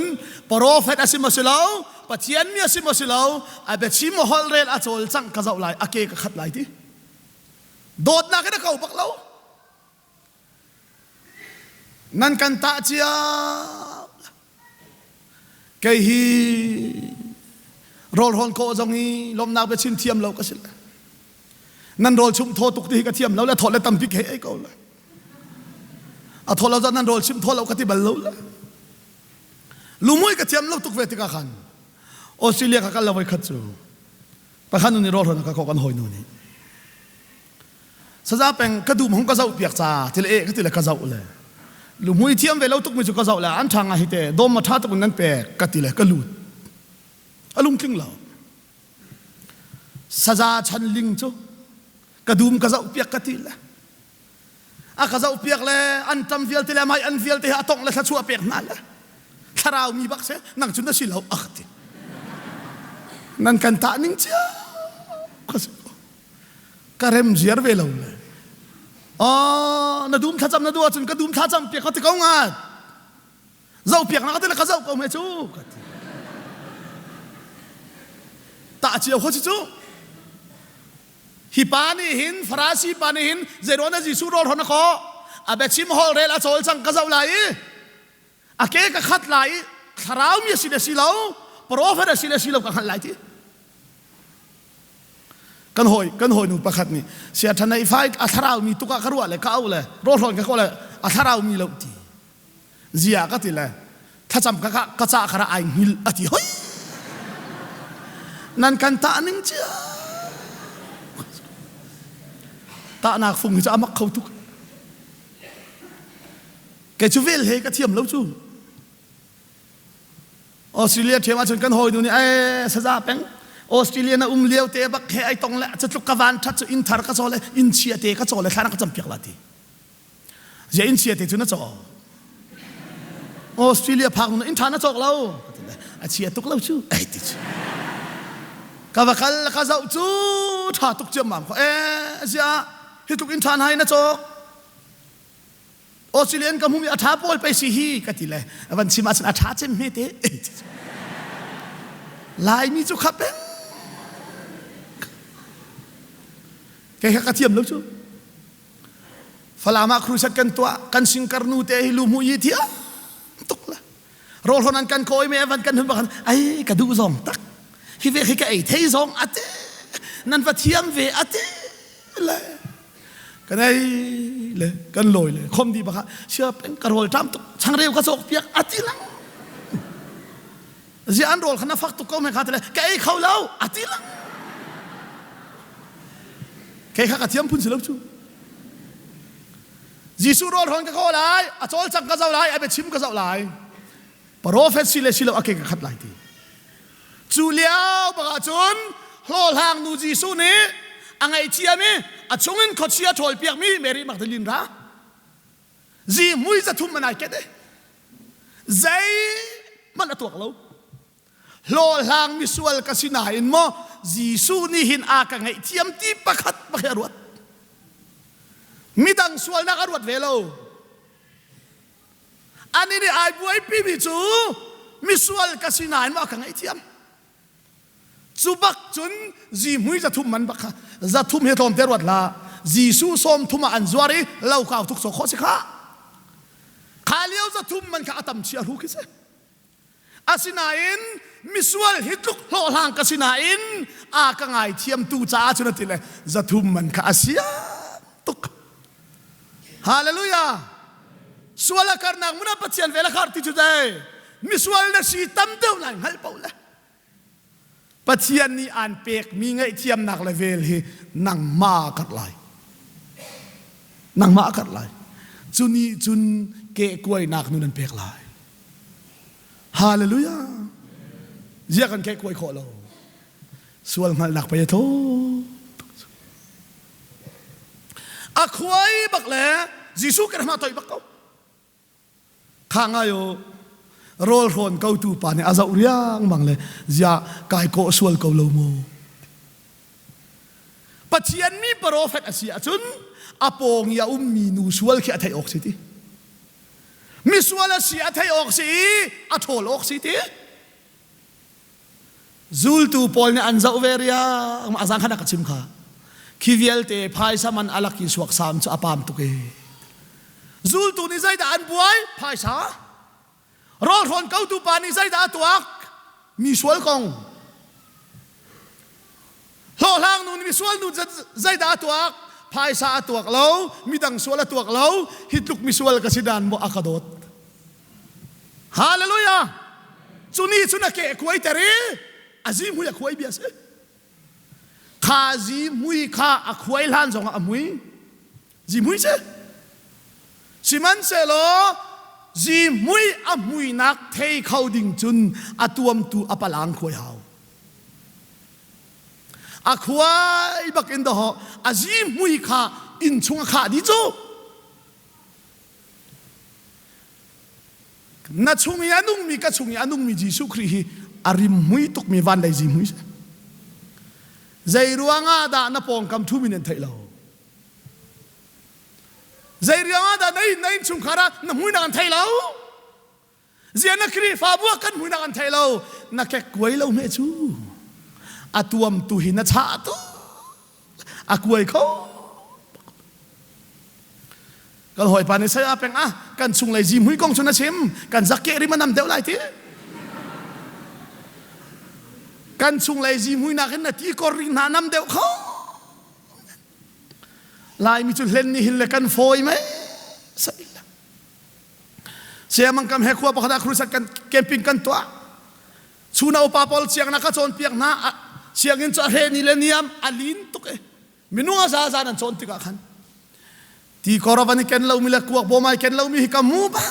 โปรเฟตอาซิมาสิลาวปัจจัยมีอาซิมาสิลาวอาเบชิมฮอลเรลอาโจลจังกะเจ้าไลอาเกกขัดไลที่โดดนักได้เข้าปักเล่านั่นกันตาเจียเกฮีโรลฮอนโคจงนี้ลมหนาวไปชินเทียมเราก็สิละนั่นโรลชุมโทตุกที่กระเทียมเราแล้วถอดแล้วตำพิกให้ไอ้ก็เลยเอาถอดเราจะนั่นโรลชุมโทเราก็ที่บัลลุละลุมวยกระเทียมเราตุกเวทีกันออสเตรเลียกันเราไปขัดจูไปขันนู่นนี่โรลฮอนก็ขอกันหอยนู่นนี่สะจ้าเป็นกระดูมของกระเจ้าเปียกจ้าที่ละเอะก็ที่ละกระเจ้าเลยลุมวยเทียมเวลาตุกมีจุกระเจ้าละอันทางอะไรเตะดมมาท้าตุกนั้นเปะก็ที่ละก็ลุดอารมณ์ครึ่งเราสะจ้าชันลิงจูกระดูมกระเจ้าเปียกกที่ละกระเจ้าเปียกเลยอันทำฟิลที่ละไม่อันฟิลที่หาตงเลยถ้าชัวเปียกนั่นละถ้าเรามีบักเสนั่งจุนได้สิเราอักตินั่นกันตานิ่งเจ้ากระเรมเจียร์เวลาเลยนาดูมท่าจำนาดูจนกระดูมท่าจำเปียกเขาที่เขางาเจ้าเปียกนะก็ที่ละกระเจ้าก็ไม่จูตาเจียวเขาจะจูฮิปานีหินฟราซีปานีหินเจโรน่าจิสูโรฮอนก็อาเบชิมฮอลเรลอาโจลจังกระเจ้าไหลอาเกกขัดไหลคราวมีสิเลสิลาวโปรเฟอร์สิเลสิลาวกันไหลที่กันหอยนูประคัดนี่เสียทันในไฟอัธราวมีตุกะครัวเลยเขาเอาเลยโรฮอนก็เขาเลยอัธราวมีแล้วที่เจียก็ที่เลยถ้าจำกะจ่าคราไอหิลอธิเฮ้ยนั่นกันตาหนึ่งเจ้าตาหนักฟุ้งจะอามักเขาทุกแกจูเวลเฮก็เทียมแล้วจูออสเตรเลียเทียมมาจนกันหอยดูนี่ไอ้สะจ้าเป็งออสเตรเลียน่ะเลี้ยวเตะบักเฮไอ้ตรงละจะลุกกวันทัดจะอินทาร์ก็โจเลยอินเชียเตะก็โจเลยข้านักจำเปียกละทีจะอินเชียเตะจุนน่ะโจออสเตรเลียพังอินทาร์น่ะโจเราอาเชียตุกเราชูไอ้ติจูกะว่าคัลกะเจ้าจูถ้าตุกเจียมมั่งเสียฮิตุกอินทานให้นะโจออสเตรเลียนก็มุ่งมีอัฐาปอลไปสิฮีก็ที่เลยวันสิมาสันอัฐาเจมเมเตลายมีจุกขับเป็น kaya katiam lo chu falama krusat kan tua kan singkarnu te lumu yitia tukla rol honan kan koi me evan kan humbakan ai kadu zong tak hi ve hi ka ai thei zong ate nan va thiam ve ate le kan ai le kan loi le khom di ba sia pen karol tam tuk chang reu ka sok piak ati lang Zaan rol khana fak tu ko me khatele kai khau lau ati lang kai kha kathiam phun silau chu Jisu rol hon ka ko lai a chol chang ka zau lai a be chim ka zau lai prophet sile silo ake ka khat lai ti chu liao ba chun hlol hang nu Jisu ni angai chia mi a chungin khochia thol piak mi Mary Magdalene ra ji mui za thum manai ke de zai man atuak lo lol hang misual kasinahin mo Jisu ni hin aka ngai thiam ti pakhat pakharuat midang sual na karuat velo ani ni ai buai pi mi chu misual kasinahin mo aka ngai thiam chubak chun ji mui za thum man bakha za thum he thom terwat la Jisu som thuma anzwari lau ka tuk so kho sikha khaliau za thum man ka atam chia hu kise asinain misual hitluk holang kasinain aka ngai thiam tu cha chunatile zathum man ka asia tuk hallelujah suala karna muna pathian vela kharti chudai misual na si tam deu lai hal paula pathian ni an pek mi ngai thiam nak level hi nang ma kat lai chuni chun ke koi nak nu nan pek lai hallelujah Zia kan kek koi kholo sual ngal nak pa yato akhwai bakle Jisu kan ma toy bakko khanga yo rol ron kau tu pa ne azau riang mangle zia kai ko sual ko lo mo pathian mi prophet asia chun apong ya mi nu sual ki athai ok siti mi sual asia athai ok si athol ok siti Zul tu pol ne anzau veria ang azang khana kachim kha khivial te phai saman alaki suak sam chu apam tu ke Zul tu ni zai da an buai phai sa rol ron kau tu pa ni zai da tuak mi sual kong lo lang nu mi sual nu zai da tuak phai sa tuak lo midang sual tuak lo hitluk mi sual kasidan mo akadot hallelujah chuni chuna ke kuai tari azim hui akhwai bias khazi mui kha akhwai lan zong amui ji mui se siman se lo ji mui amui nak thei khau ding chun atuam tu apalang khoi hau akhwai bak in do azim mui kha in chung kha di chu na chung ya nung mi ka chung ya nung mi Jisu Kri hi arim mui tuk mi van dai ji mui zai ruanga da na pong kam thu minen thailo zai ruanga da nei chung khara na mui na kan thailo zia na kri fa bu kan mui na kan thailo na ke kuai lo me chu atuam tu hi na cha tu akuai ko kal hoi pa ni sai a peng a kan chung lai ji mui kong chuna sim kan zakke ri manam deu lai ti kan chung lai ji mui na kan na ti ko ring na nam deu kho lai mi chu len ni hin le kan foi mai sai la se mang kam he khwa pa khada krusat kan camping kan toa chuna upa pol chiang na ka chon piak na chiang in cha he ni le niam alin to ke minunga za za nan chon ti ka khan ti koravani ken lo mi la kuak bo mai ken lo mi ka mu ba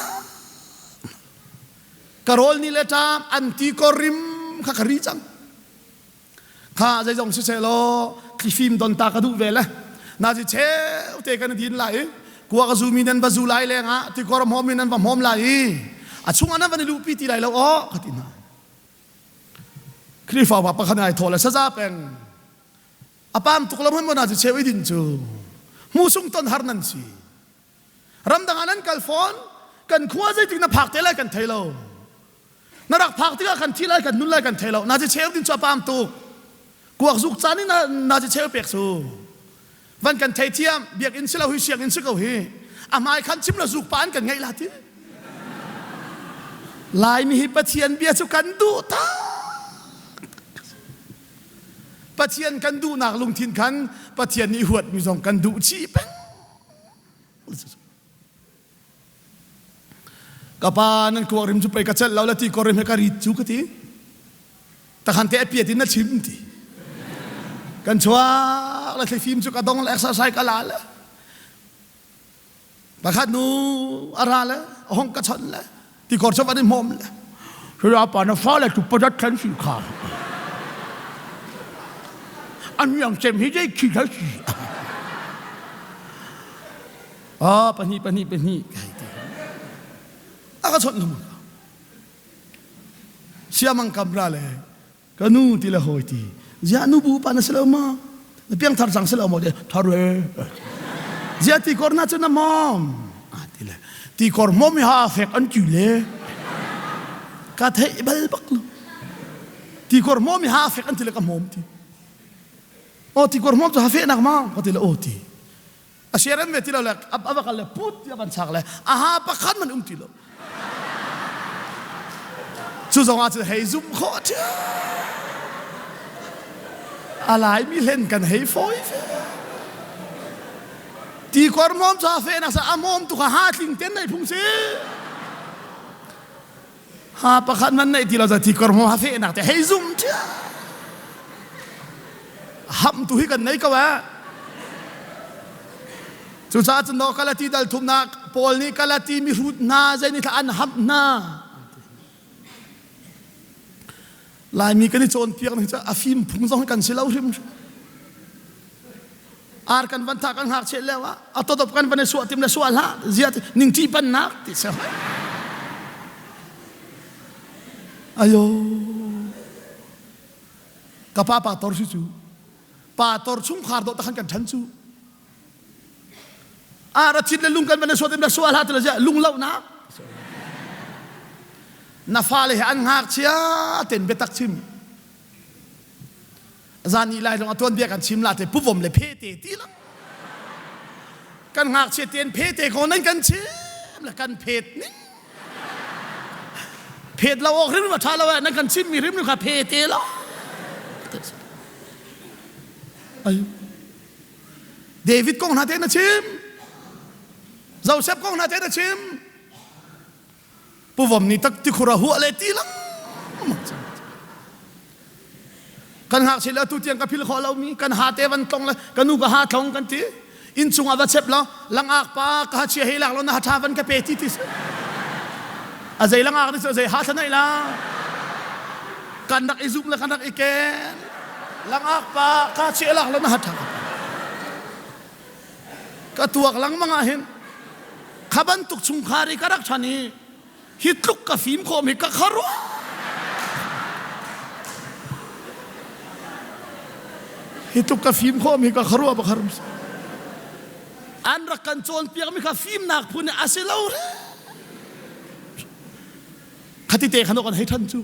karol ni le tam anti korim kha khari chang kha zai jong se lo klifim don ta ka du vela na ji che te kan din lai kuak zu mi nan ba zu lai le nga ti koram hom mi nan ba hom lai a chung ana van lu pi ti lai lo o khatina klifa ba pa khana ai thola sa za peng apam tuklam hon mo na ji che wi din chu musung ton har nan si ram dang anan kal phone kan khwa zai tik na phak te lai kan thailo na rak phak ti kan thi lai kan nun lai kan thailo na ji che din chu apam tu kuak zuk chani na ji che pek su วันกันเทียมเบียกอินสิเราหิเสียงอินสิเขาหิอาไม้คันชิมเราสุกปานกันไงล่ะที่ลายมีปะเทียนเบียสุกันดูตาปะเทียนกันดูนักลงทินขันปะเทียนนี่หวดมีสองกันดูชีเป็นกปานันกวริมจุไปกระเจเราละที่กริมให้การิจูกทีแต่ขันเตะเปียตินนัดชิมทีกันชัวแล้วที่ฟิล์มจุกระดองแล้วเอ็กซ์ไซส์กันละแต่ขันนูอะไรละห้องกระชอนละที่กอดชอบวันนี้มอมละเราป่านฟ้าเลยจุดประดับแขนสีขาวอันยังเจ็บให้ได้ขี้ได้สิปนีอากาศชนนุ่มเสียมังคับราเลยก็นู่นที่ละหอยที่จะนู่บูปานะสลามาเพียงทาร์สังสลามาเดทาร์เร่จะที่กอร์น่าจะน้ำมอมที่ละที่กอร์มอมฮาเฟกอันจุเล่กัดให้เบลบักลูที่กอร์มอมฮาเฟกอันที่ละกับมอมที่ที่กอร์มอมจะฮาเฟกนักมาก็ที่ละที่อาเชียรันเวทีเราเลยอับกันเลยพูดยับันชักเลยปักขันมันที่ละจู่ๆอาจจะให้ซุ่มขอดอะไรมีเล่นกันให้ฟอยที่กอร์มอมจะฮาเฟกนักสะอามอมตุกหาทิ้งเต้นในพุ่งซีปักขันมันในที่เราจะที่กอร์มอมฮาเฟกนักแต่ให้ซุ่มห้ามตุยกันไหนก็ว่าสุดท้ายจะนอกกะละที่ดัลทุมนักพอลนี่กะละที่มีรูดนาใจนี่ถ้าอันหับนาลายมีกันที่โจนเพียงนี่จะอาฟิมพุ่งส่งกันเสียแล้วริมอาร์กันวันทักกันหักเสียแล้ววะเอาตัวตบกันวันในสวดทิมในสวดละเสียนิ่งที่ปันนักที่เสียอายุกับป้าตอร์ชูป้าตอร์ชุ่มขาดโดดตะขันกันฉันชูอาทิตย์ละลุงกันวันในสวดทิมในสวดละที่เราจะลุงเล่านักนาฟาเลยอันหักเชียเต็นเบตักชิมจานี่ไล่ลงตัวเบียกันชิมลาเตปุ๊บผมเลยเพเตตีละกันหักเชียเตียนเพเตคนนั้นกันชิมละกันเพดนี่เพดเราออกริมมาทาเรานั่นกันชิมมีริมนึงค่ะเพเตละเดวิดกงนาเตนะชิมเจ้าเซฟกงนาเตนะชิมปุ๊บผมนี่ตักที่ขราหัวเลยตีลังกันหักเสร็จแล้วตุเตียงกับพิลขอเรามีกันหาเตวันตรงเลยกันนูก็หาทองกันทีอินซุงอาวัดเซฟแล้วลังอักปากหาเชียให้หลักเราหน้าทาวันกับเปติติสอาศัยลังอักนี่อาศัยหาทนายละกันดักอิซุมและกันดักอิเกนลังอักปากหาเชียหลักเราหน้าทาก็ตัวกลังมังอาเห็นขบันตุกชุงคาริกรักชานีฮิตลุกกับฟิล์มโคมิกะคารุฮิตลุกกับฟิล์มโคมิกะคารุบักคารุอันรักกันโจนเปียกมิกะฟิล์มนักพูนอาเซลาวร์ขัดที่เตะขนกันให้ท่านจู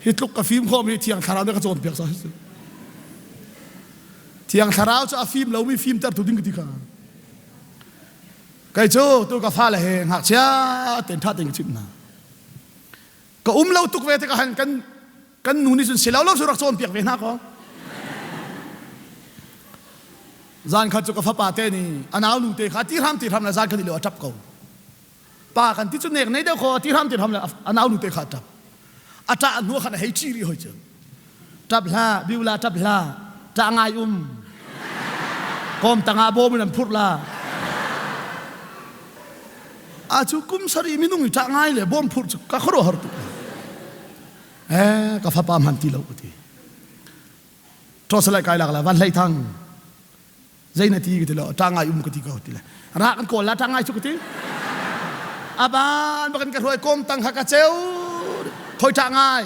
ฮิตลุกกับฟิล์มโคมิเที่ยงคาราวเนี่ยก็โจนเปียกซะเที่ยงคาราวจะอาฟิล์มเรามีฟิล์มแต่ตัวดิ้งกันที่ข้าไก่โจ้ตัวกาฟ้าเลยหักเชียเต็นท่าเต็งชิมนะก็เราตุกเวทกันนูนี่สุดเสียแล้วเราสุรักโซนเปียกเวนักอ๋อจานขัดจุกฟ้าป่าเตนี่อันเอาลูเตขัดที่ทำนะจานขัดที่เหลือจับเขาป่ากันที่จุดเนกในเดียวขอที่ทำนะอันเอาลูเตขัดจับอาจารย์นัวขัดให้ชีริหอยเจอจับลาบิวลาจับลาจะง่ายกอมต่างอาโบมันพูดลาอาจุกุมสรีมินุ่งจะง่ายเลยบอมพูดก็ขรุหรตุก็ฟ้าป่ามันตีเราอุติทศไลกายหลักละวันไล่ทั้งใจนาทีก็ตีเราจะง่ายก็ตีก็ตีละรักกันก่อนละจะง่ายชุกตีอาบานบักันกระรวยกอมตั้งหักกระเจ้าคอยจะง่าย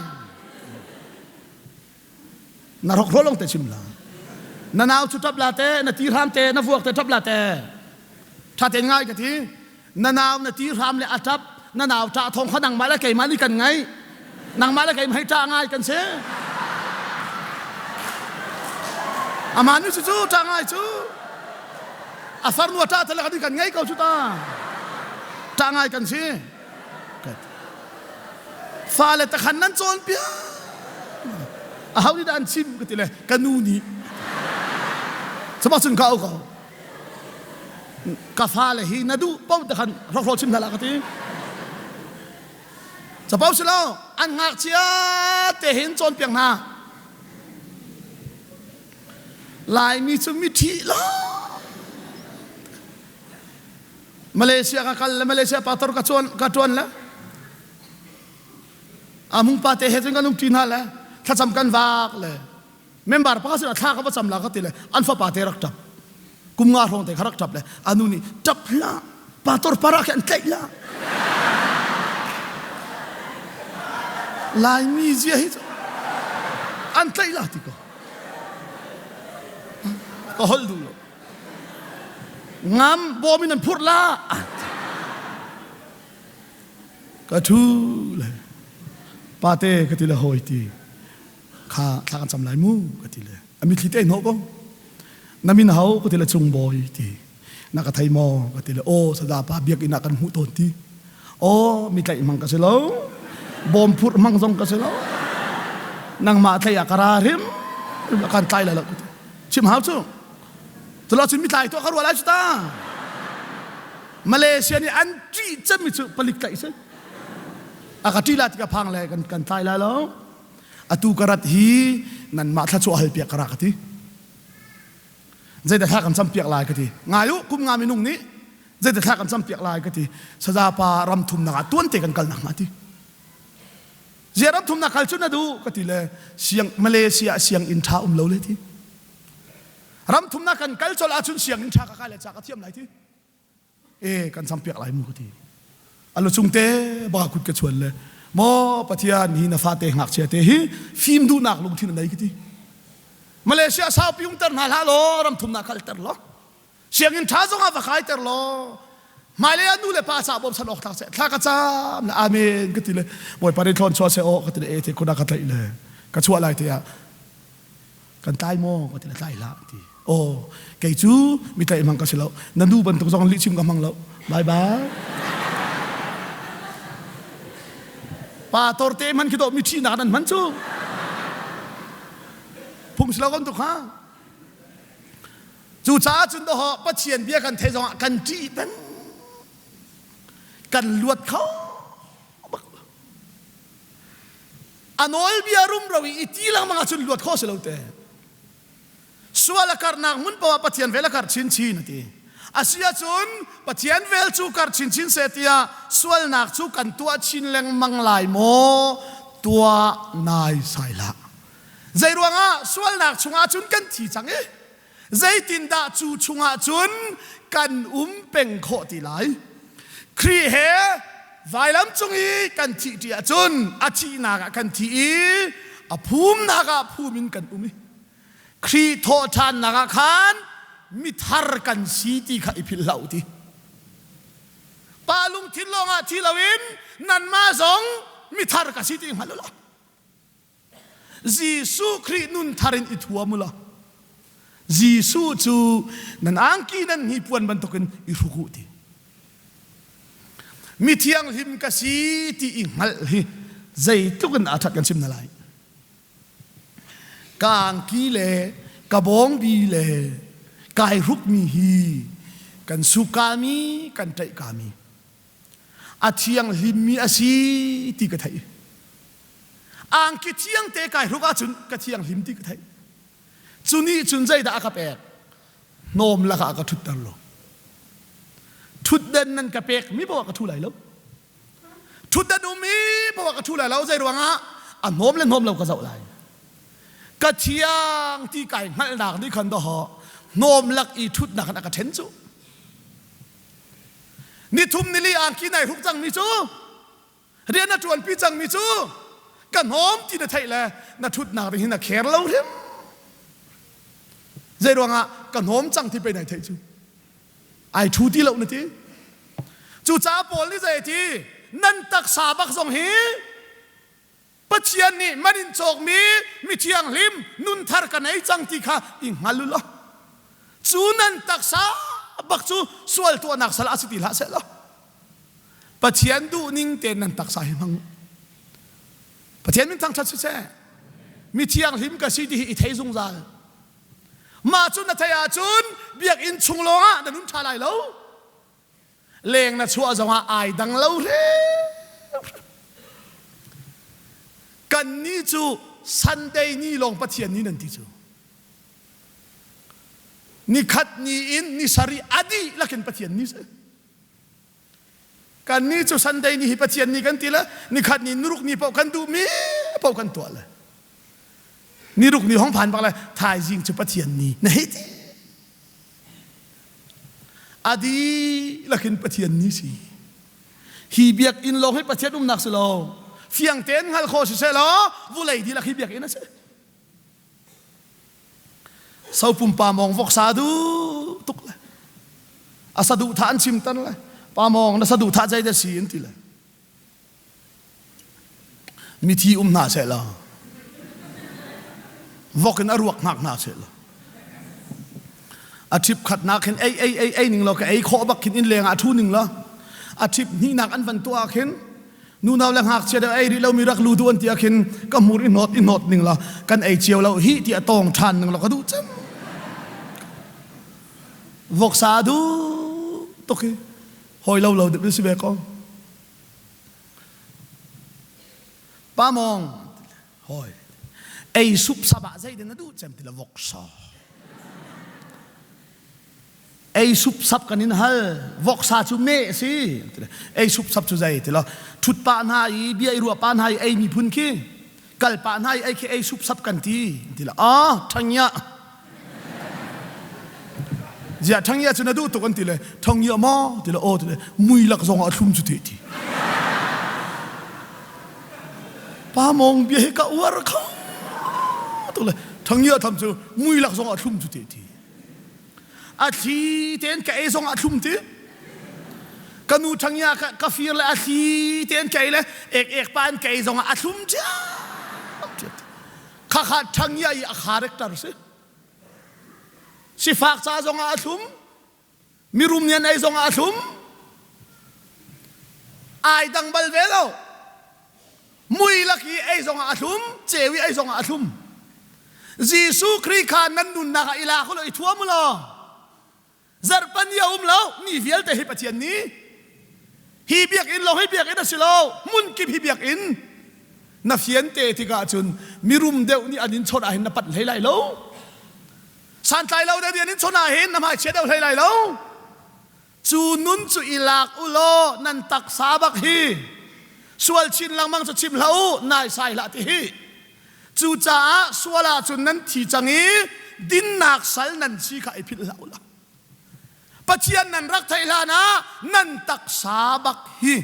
นรกร้อนลงแต่ชิมละนาหนาวชุดทับลาเต้นาทีรามเต้นาฟวกเต้ทับลาเต้ถ้าเต้ง่ายก็ทีนาหนาวนาทีรามเลยอาทับนาหนาวจ่าทองเขานั่งมาแล้วไก่มานี่กันไงนั่งมาแล้วไก่ให้จ่าง่ายกันเสีย อามานี่จู่ๆทางไงจู่อาฟาร์นัวตาทะเลกันกันไงเขาจู่ตาทางไงกันสิฟาเลตะขันนั้นโจนเปียอาเขาที่ด้านชิมก็ติเลยกันนูนี่สมัครสุนเขากาฟาเลยฮีนัดูป้อมตะขันรอชิมทะเลกันทีจะป้อมสิเราอันงักเชียเตหินโจนเปียงนาลายมีสมิธิล้อมาเลเซียกันมาเลเซียปาตอร์กัจวนแล้วมุงปาเตเหตุกันนุ่มจีน่าแล้วถ้าจำกันวากเลยเมมเบอร์พักสินะท่าเขาประจำลาก็ติเลยอันฟ้าปาเตรักจับกุมงาทองเตะรักจับเลยอันนู้นนี่จับละปาตอร์ปารักอันเตะละลายมีเสียหิตอันเตะละที่ก็ฮอลดูงามบอมินันพูดละก็ทูเลยปาเต้ก็ติละหอยตีข้ากันจำลายมูก็ติเลยมีคิดเองเหรอก็น้ำมินเขาก็ติละจงบอยตีนักไทยมอก็ติละโอสดาปาเบียกอินักกันหูต้นตีโอ้มีใจมังก็เสลวบอมพูดมังซงก็เสลวนางมาไทยกระราริมกันตายแล้วก็ชิมหาจู่ตลอดชีวิตตายตัวเขารู้อะไรชุดตามาเลเซียนี่อันจีจะมีจุดผลิตไก่ใช่อากาศที่ลาติกาพังเลยกันตายแล้วอตูกระดฮีนั่นมาทัชวาเฮเปียกระกทีใจแต่ท่ากันซ้ำเปียกลายกทีงายุกุมงามินุ่งนี้ใจแต่ท่ากันซ้ำเปียกลายกทีสดาปารำทุมนักต้วนเตกันกันหนักมาทีเจรำทุมนักขัลชุนดูกทีเลยเสียงมาเลเซียเสียงอินทาเลวเลยทีรำทุมนักกันกัลจลาชุนเสียงอินทากะกายเลยจากเทียมไหนทีกันซ้ำเปียกลายมูกทีอัลลอฮ์จุงเตะบากุดกระชวนเลยมอปะเทียนฮีนาฟาเตหักเชียเตฮีฟิล์มดูนักลงที่ไหนกันทีมาเลเซียสาวพิงเตอร์นาลาโลรำทุมนักขัลเตอร์โลเสียงอินทาจงอาฟักไฮเตอร์โลมาเลนูเลป้าสาวบอมสนอกทักเสทักกระจามนะอาเมนกันทีเลยบอยปาริทอนชัวเซโอกันทีเลยเทคนนักกันเลยกระชวนอะไรเทียกันตายมอกันทีเลยตายละทีโอ้เกยจูมีแต่มังกรเสลานันดูบันตุกจงลิชิมกับมังแล้วบายบายปาตอร์เตมันคิดว่ามีชีนักนั้นมันชูพุ่งเสลากันตุกฮะจู่จ้าจุนตัวปะเชียนเบียกันเทจงกันจีเป็นกันลวดเขาอันอลเบียรุมเราอีทีหลังมังจุนลวดเขาเสลาเตสวาลการนักมุนปวาปะเชียนเวลการชินชีนทีอาเซียจุนปะเทียนเวลจูการชินชินเสียสวลนักจูกันตัวชินแรงมังลายโมตัวนายสายละใจรวงอ่ะสวลนักชงอาจุนกันที่จังใจตินดาจูชงอาจุนกันเป็งโคติไลครีเฮไวลัมจงอีกันที่ที่อาจุนอาชีนากกันที่อาภูมินากภูมินกันครีโทชานนากขานมิทาร์กันสีตีข้าอิพิลลาวตีปาลุงทิลลงอาทิลาวินนันมาสงมิทาร์กันสีตีมาลุละจีซูครีนุนทารินอิทัวมุละจีซูจูนันอังกีนันฮิปวนบันทุกันอิรุกุตีมิเทียงหิมกันสีตีอิมัลฮิใจตุกันอาทัดกันซิมนาไลกางกีเลกบองบีเลกายรุกมีฮีกันสุกามีกันใจกามีอาเทียงหิมมีอาศีตีกระไทยอ่างกิเทียงเตะกายรุกอาจุนกระเทียงหิมตีกระไทยจุนี่จุนใจดาอากาเปกโนมละกากระทุดตลอดทุดเดินนั่นกระเปกมีบอกว่ากระทุไหลแล้วทุดเดินมีบอกว่ากระทุไหลแล้วใจรวงอ่ะโนมเล่นโนมเราก็เจ้าไหลกระเทียงที่ไก่หันหลังที่คันต่อหอโนมลักอีทุดหนักนักเทนจูนิทุมนิลีอ่างกินไหนทุกจังมีจูเรียนนัดวนพี่จังมีจูกันโนมที่นัดไทยแลนัดทุดหนักที่นัดแคร์เราเทียมใจรวงกันโนมจังที่ไปไหนไทยจูไอทุดที่เราเนี่ยที่จูจ้าปอลนี่ใจที่นั่นตักษาบักสงฮี ปัจจัยนี้มันอินโจกมีเทียงลิมนุนทาร์กันไอจังที่ข้าอิงฮัลลุละจูนันตักษาบักจูสวลตัวนักสละสิติละเสร็จแล้วปัจจัยดูนิ่งเตนันตักษาให้มังปัจจัยมันทั้งชัดเจนมีเทียงลิมกับสิที่อิทธิจงใจมาจุนนัทยาจุนเบียกอินชุงลงอ่ะนั่นนุ่นชาไลแล้วเลงนัดชัวจังหวะไอดังเล่าเร่กันนี้จูซันเดย์นี่ลงปัจจัยนี้นั่นที่จูนี่ขัดนี่อินนี่สารีอดีลักนปัจจัยนี้สิกันนี้จูซันเดย์นี่ปัจจัยนี้กันทีละนี่ขัดนี่นุรุกนี่เป่ากันดูมีเป่ากันตัวเลยนี่รุกนี่ห้องผ่านไปเลยถ่ายจริงจูปัจจัยนี้นะเฮ้ยอดีลักนปัจจัยนี้สิฮีเบียกอินลงให้ปัจจัยนุ่มนักสโลเฟียงเต้นฮัลโคสิเซลวุเลยดีละฮีเบียกอินนะสิสาวปุ่มปามองฟกสาดูตุกเลยอาสาดูท่านชิมตันเลยปามองน่าสาดูท่าใจเดสีนทีเลยมีที่หน้าเสร็จแล้ววกินอรวกหนักหน้าเสร็จแล้วอาทิตย์ขัดนักเห็นไอ้หนึ่งเราก็ไอ้ข้อบักขินอินเลงอาทูหนึ่งแล้วอาทิตย์นี่หนักอันวันตัวเห็นนู่นเอาแรงหักเชียดไอ้เรามีรักลูดวนที่เห็นก็มูรินอตหนึ่งแล้วกันไอ้เจียวเราฮีที่ตองชันหนึ่งเราก็ดูจังวกสาดูตุกหอยเราเด็กสิเบกองป้ามองหอยไอ้ซุปสบะใจเดินดูจำที่ละวกสาไอ้ซุปซับกันนินฮัลวกสาจุเมสิไอ้ซุปซับจุใจที่ละทุดปานให้เบียรัวปานให้ไอ้มีพุ่นขี้กัลปานให้ไอ้ซุปซับกันที่ละทั้งยะจะทั้งยาจะน่าดูตัวกันทีเลยทั้งยามาทีละทีเลยมุยลักษณะทุ่มจุดที่ป้ามองเบี้ยกับวัวเขาตัวเลยทั้งยาทำจูมุยลักษณะทุ่มจุดที่อาทิตย์เต็นกับไอ้สองทุ่มที่กันนูทั้งยากับฟิลเลยอาทิตย์เต็นกับเลยเอกปานกับไอ้สองทุ่มจ้าข้าทั้งยาอีกคาแรคเตอร์สิสิฝากซาจงอาทุมมีรุมเนียนไอจงอาทุมไอดังบัลเวลมุยลักอีไอจงอาทุมเจวิไอจงอาทุมยิสุคริคานันนุนนักอิลาคุลอิทัวมุลจารปัญญาแล้วนี่เวลแต่ฮิปัจจัยนี้ฮิเบียกอินเราฮิเบียกอินนั่นสิเรามุนกิบฮิเบียกอินนับเฟียนเตติกาจุนมีรุมเดียวนี่อันนี้ชดอาหินนับปัดไหลแล้วสันใจเราเดี๋ยวนี้ชนะเห็นน้ำหายเช็ดเอาไหลแล้วจูนุนจูอิลากอุโลนันตักสาบักฮีสวลชินลังมังจะชิมเหลานายใส่ละที่ฮีจูจ้าสวลาจุนนั้นที่จังฮีดินนักสัลนันชีกไอพิลเหลาละปัจเจียนนันรักไทยลานะนันตักสาบักฮี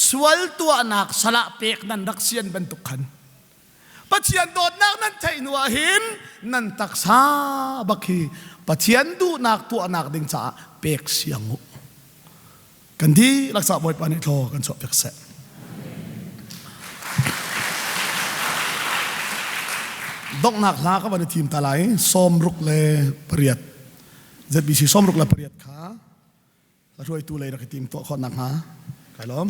สวลตัวนักสละเปกนันรักเซียนบรรทุกขันปัจเจียนโดดนักนั้นไทยนัวหินนันตักษาบักฮีปัจเจียนดูนักตัวนักดิ่งจ่าเปกเสียงกันที่รักษาบอยปานิโทกันสอบยักษ์เสดอกนักลาก็วันทีมตาไหลซ้อมรุกเลเปรียดHBCซ้อมรุกเลเปรียดขาแล้วช่วยตัวเลยรักทีมตัวคนนักหาใครล้อม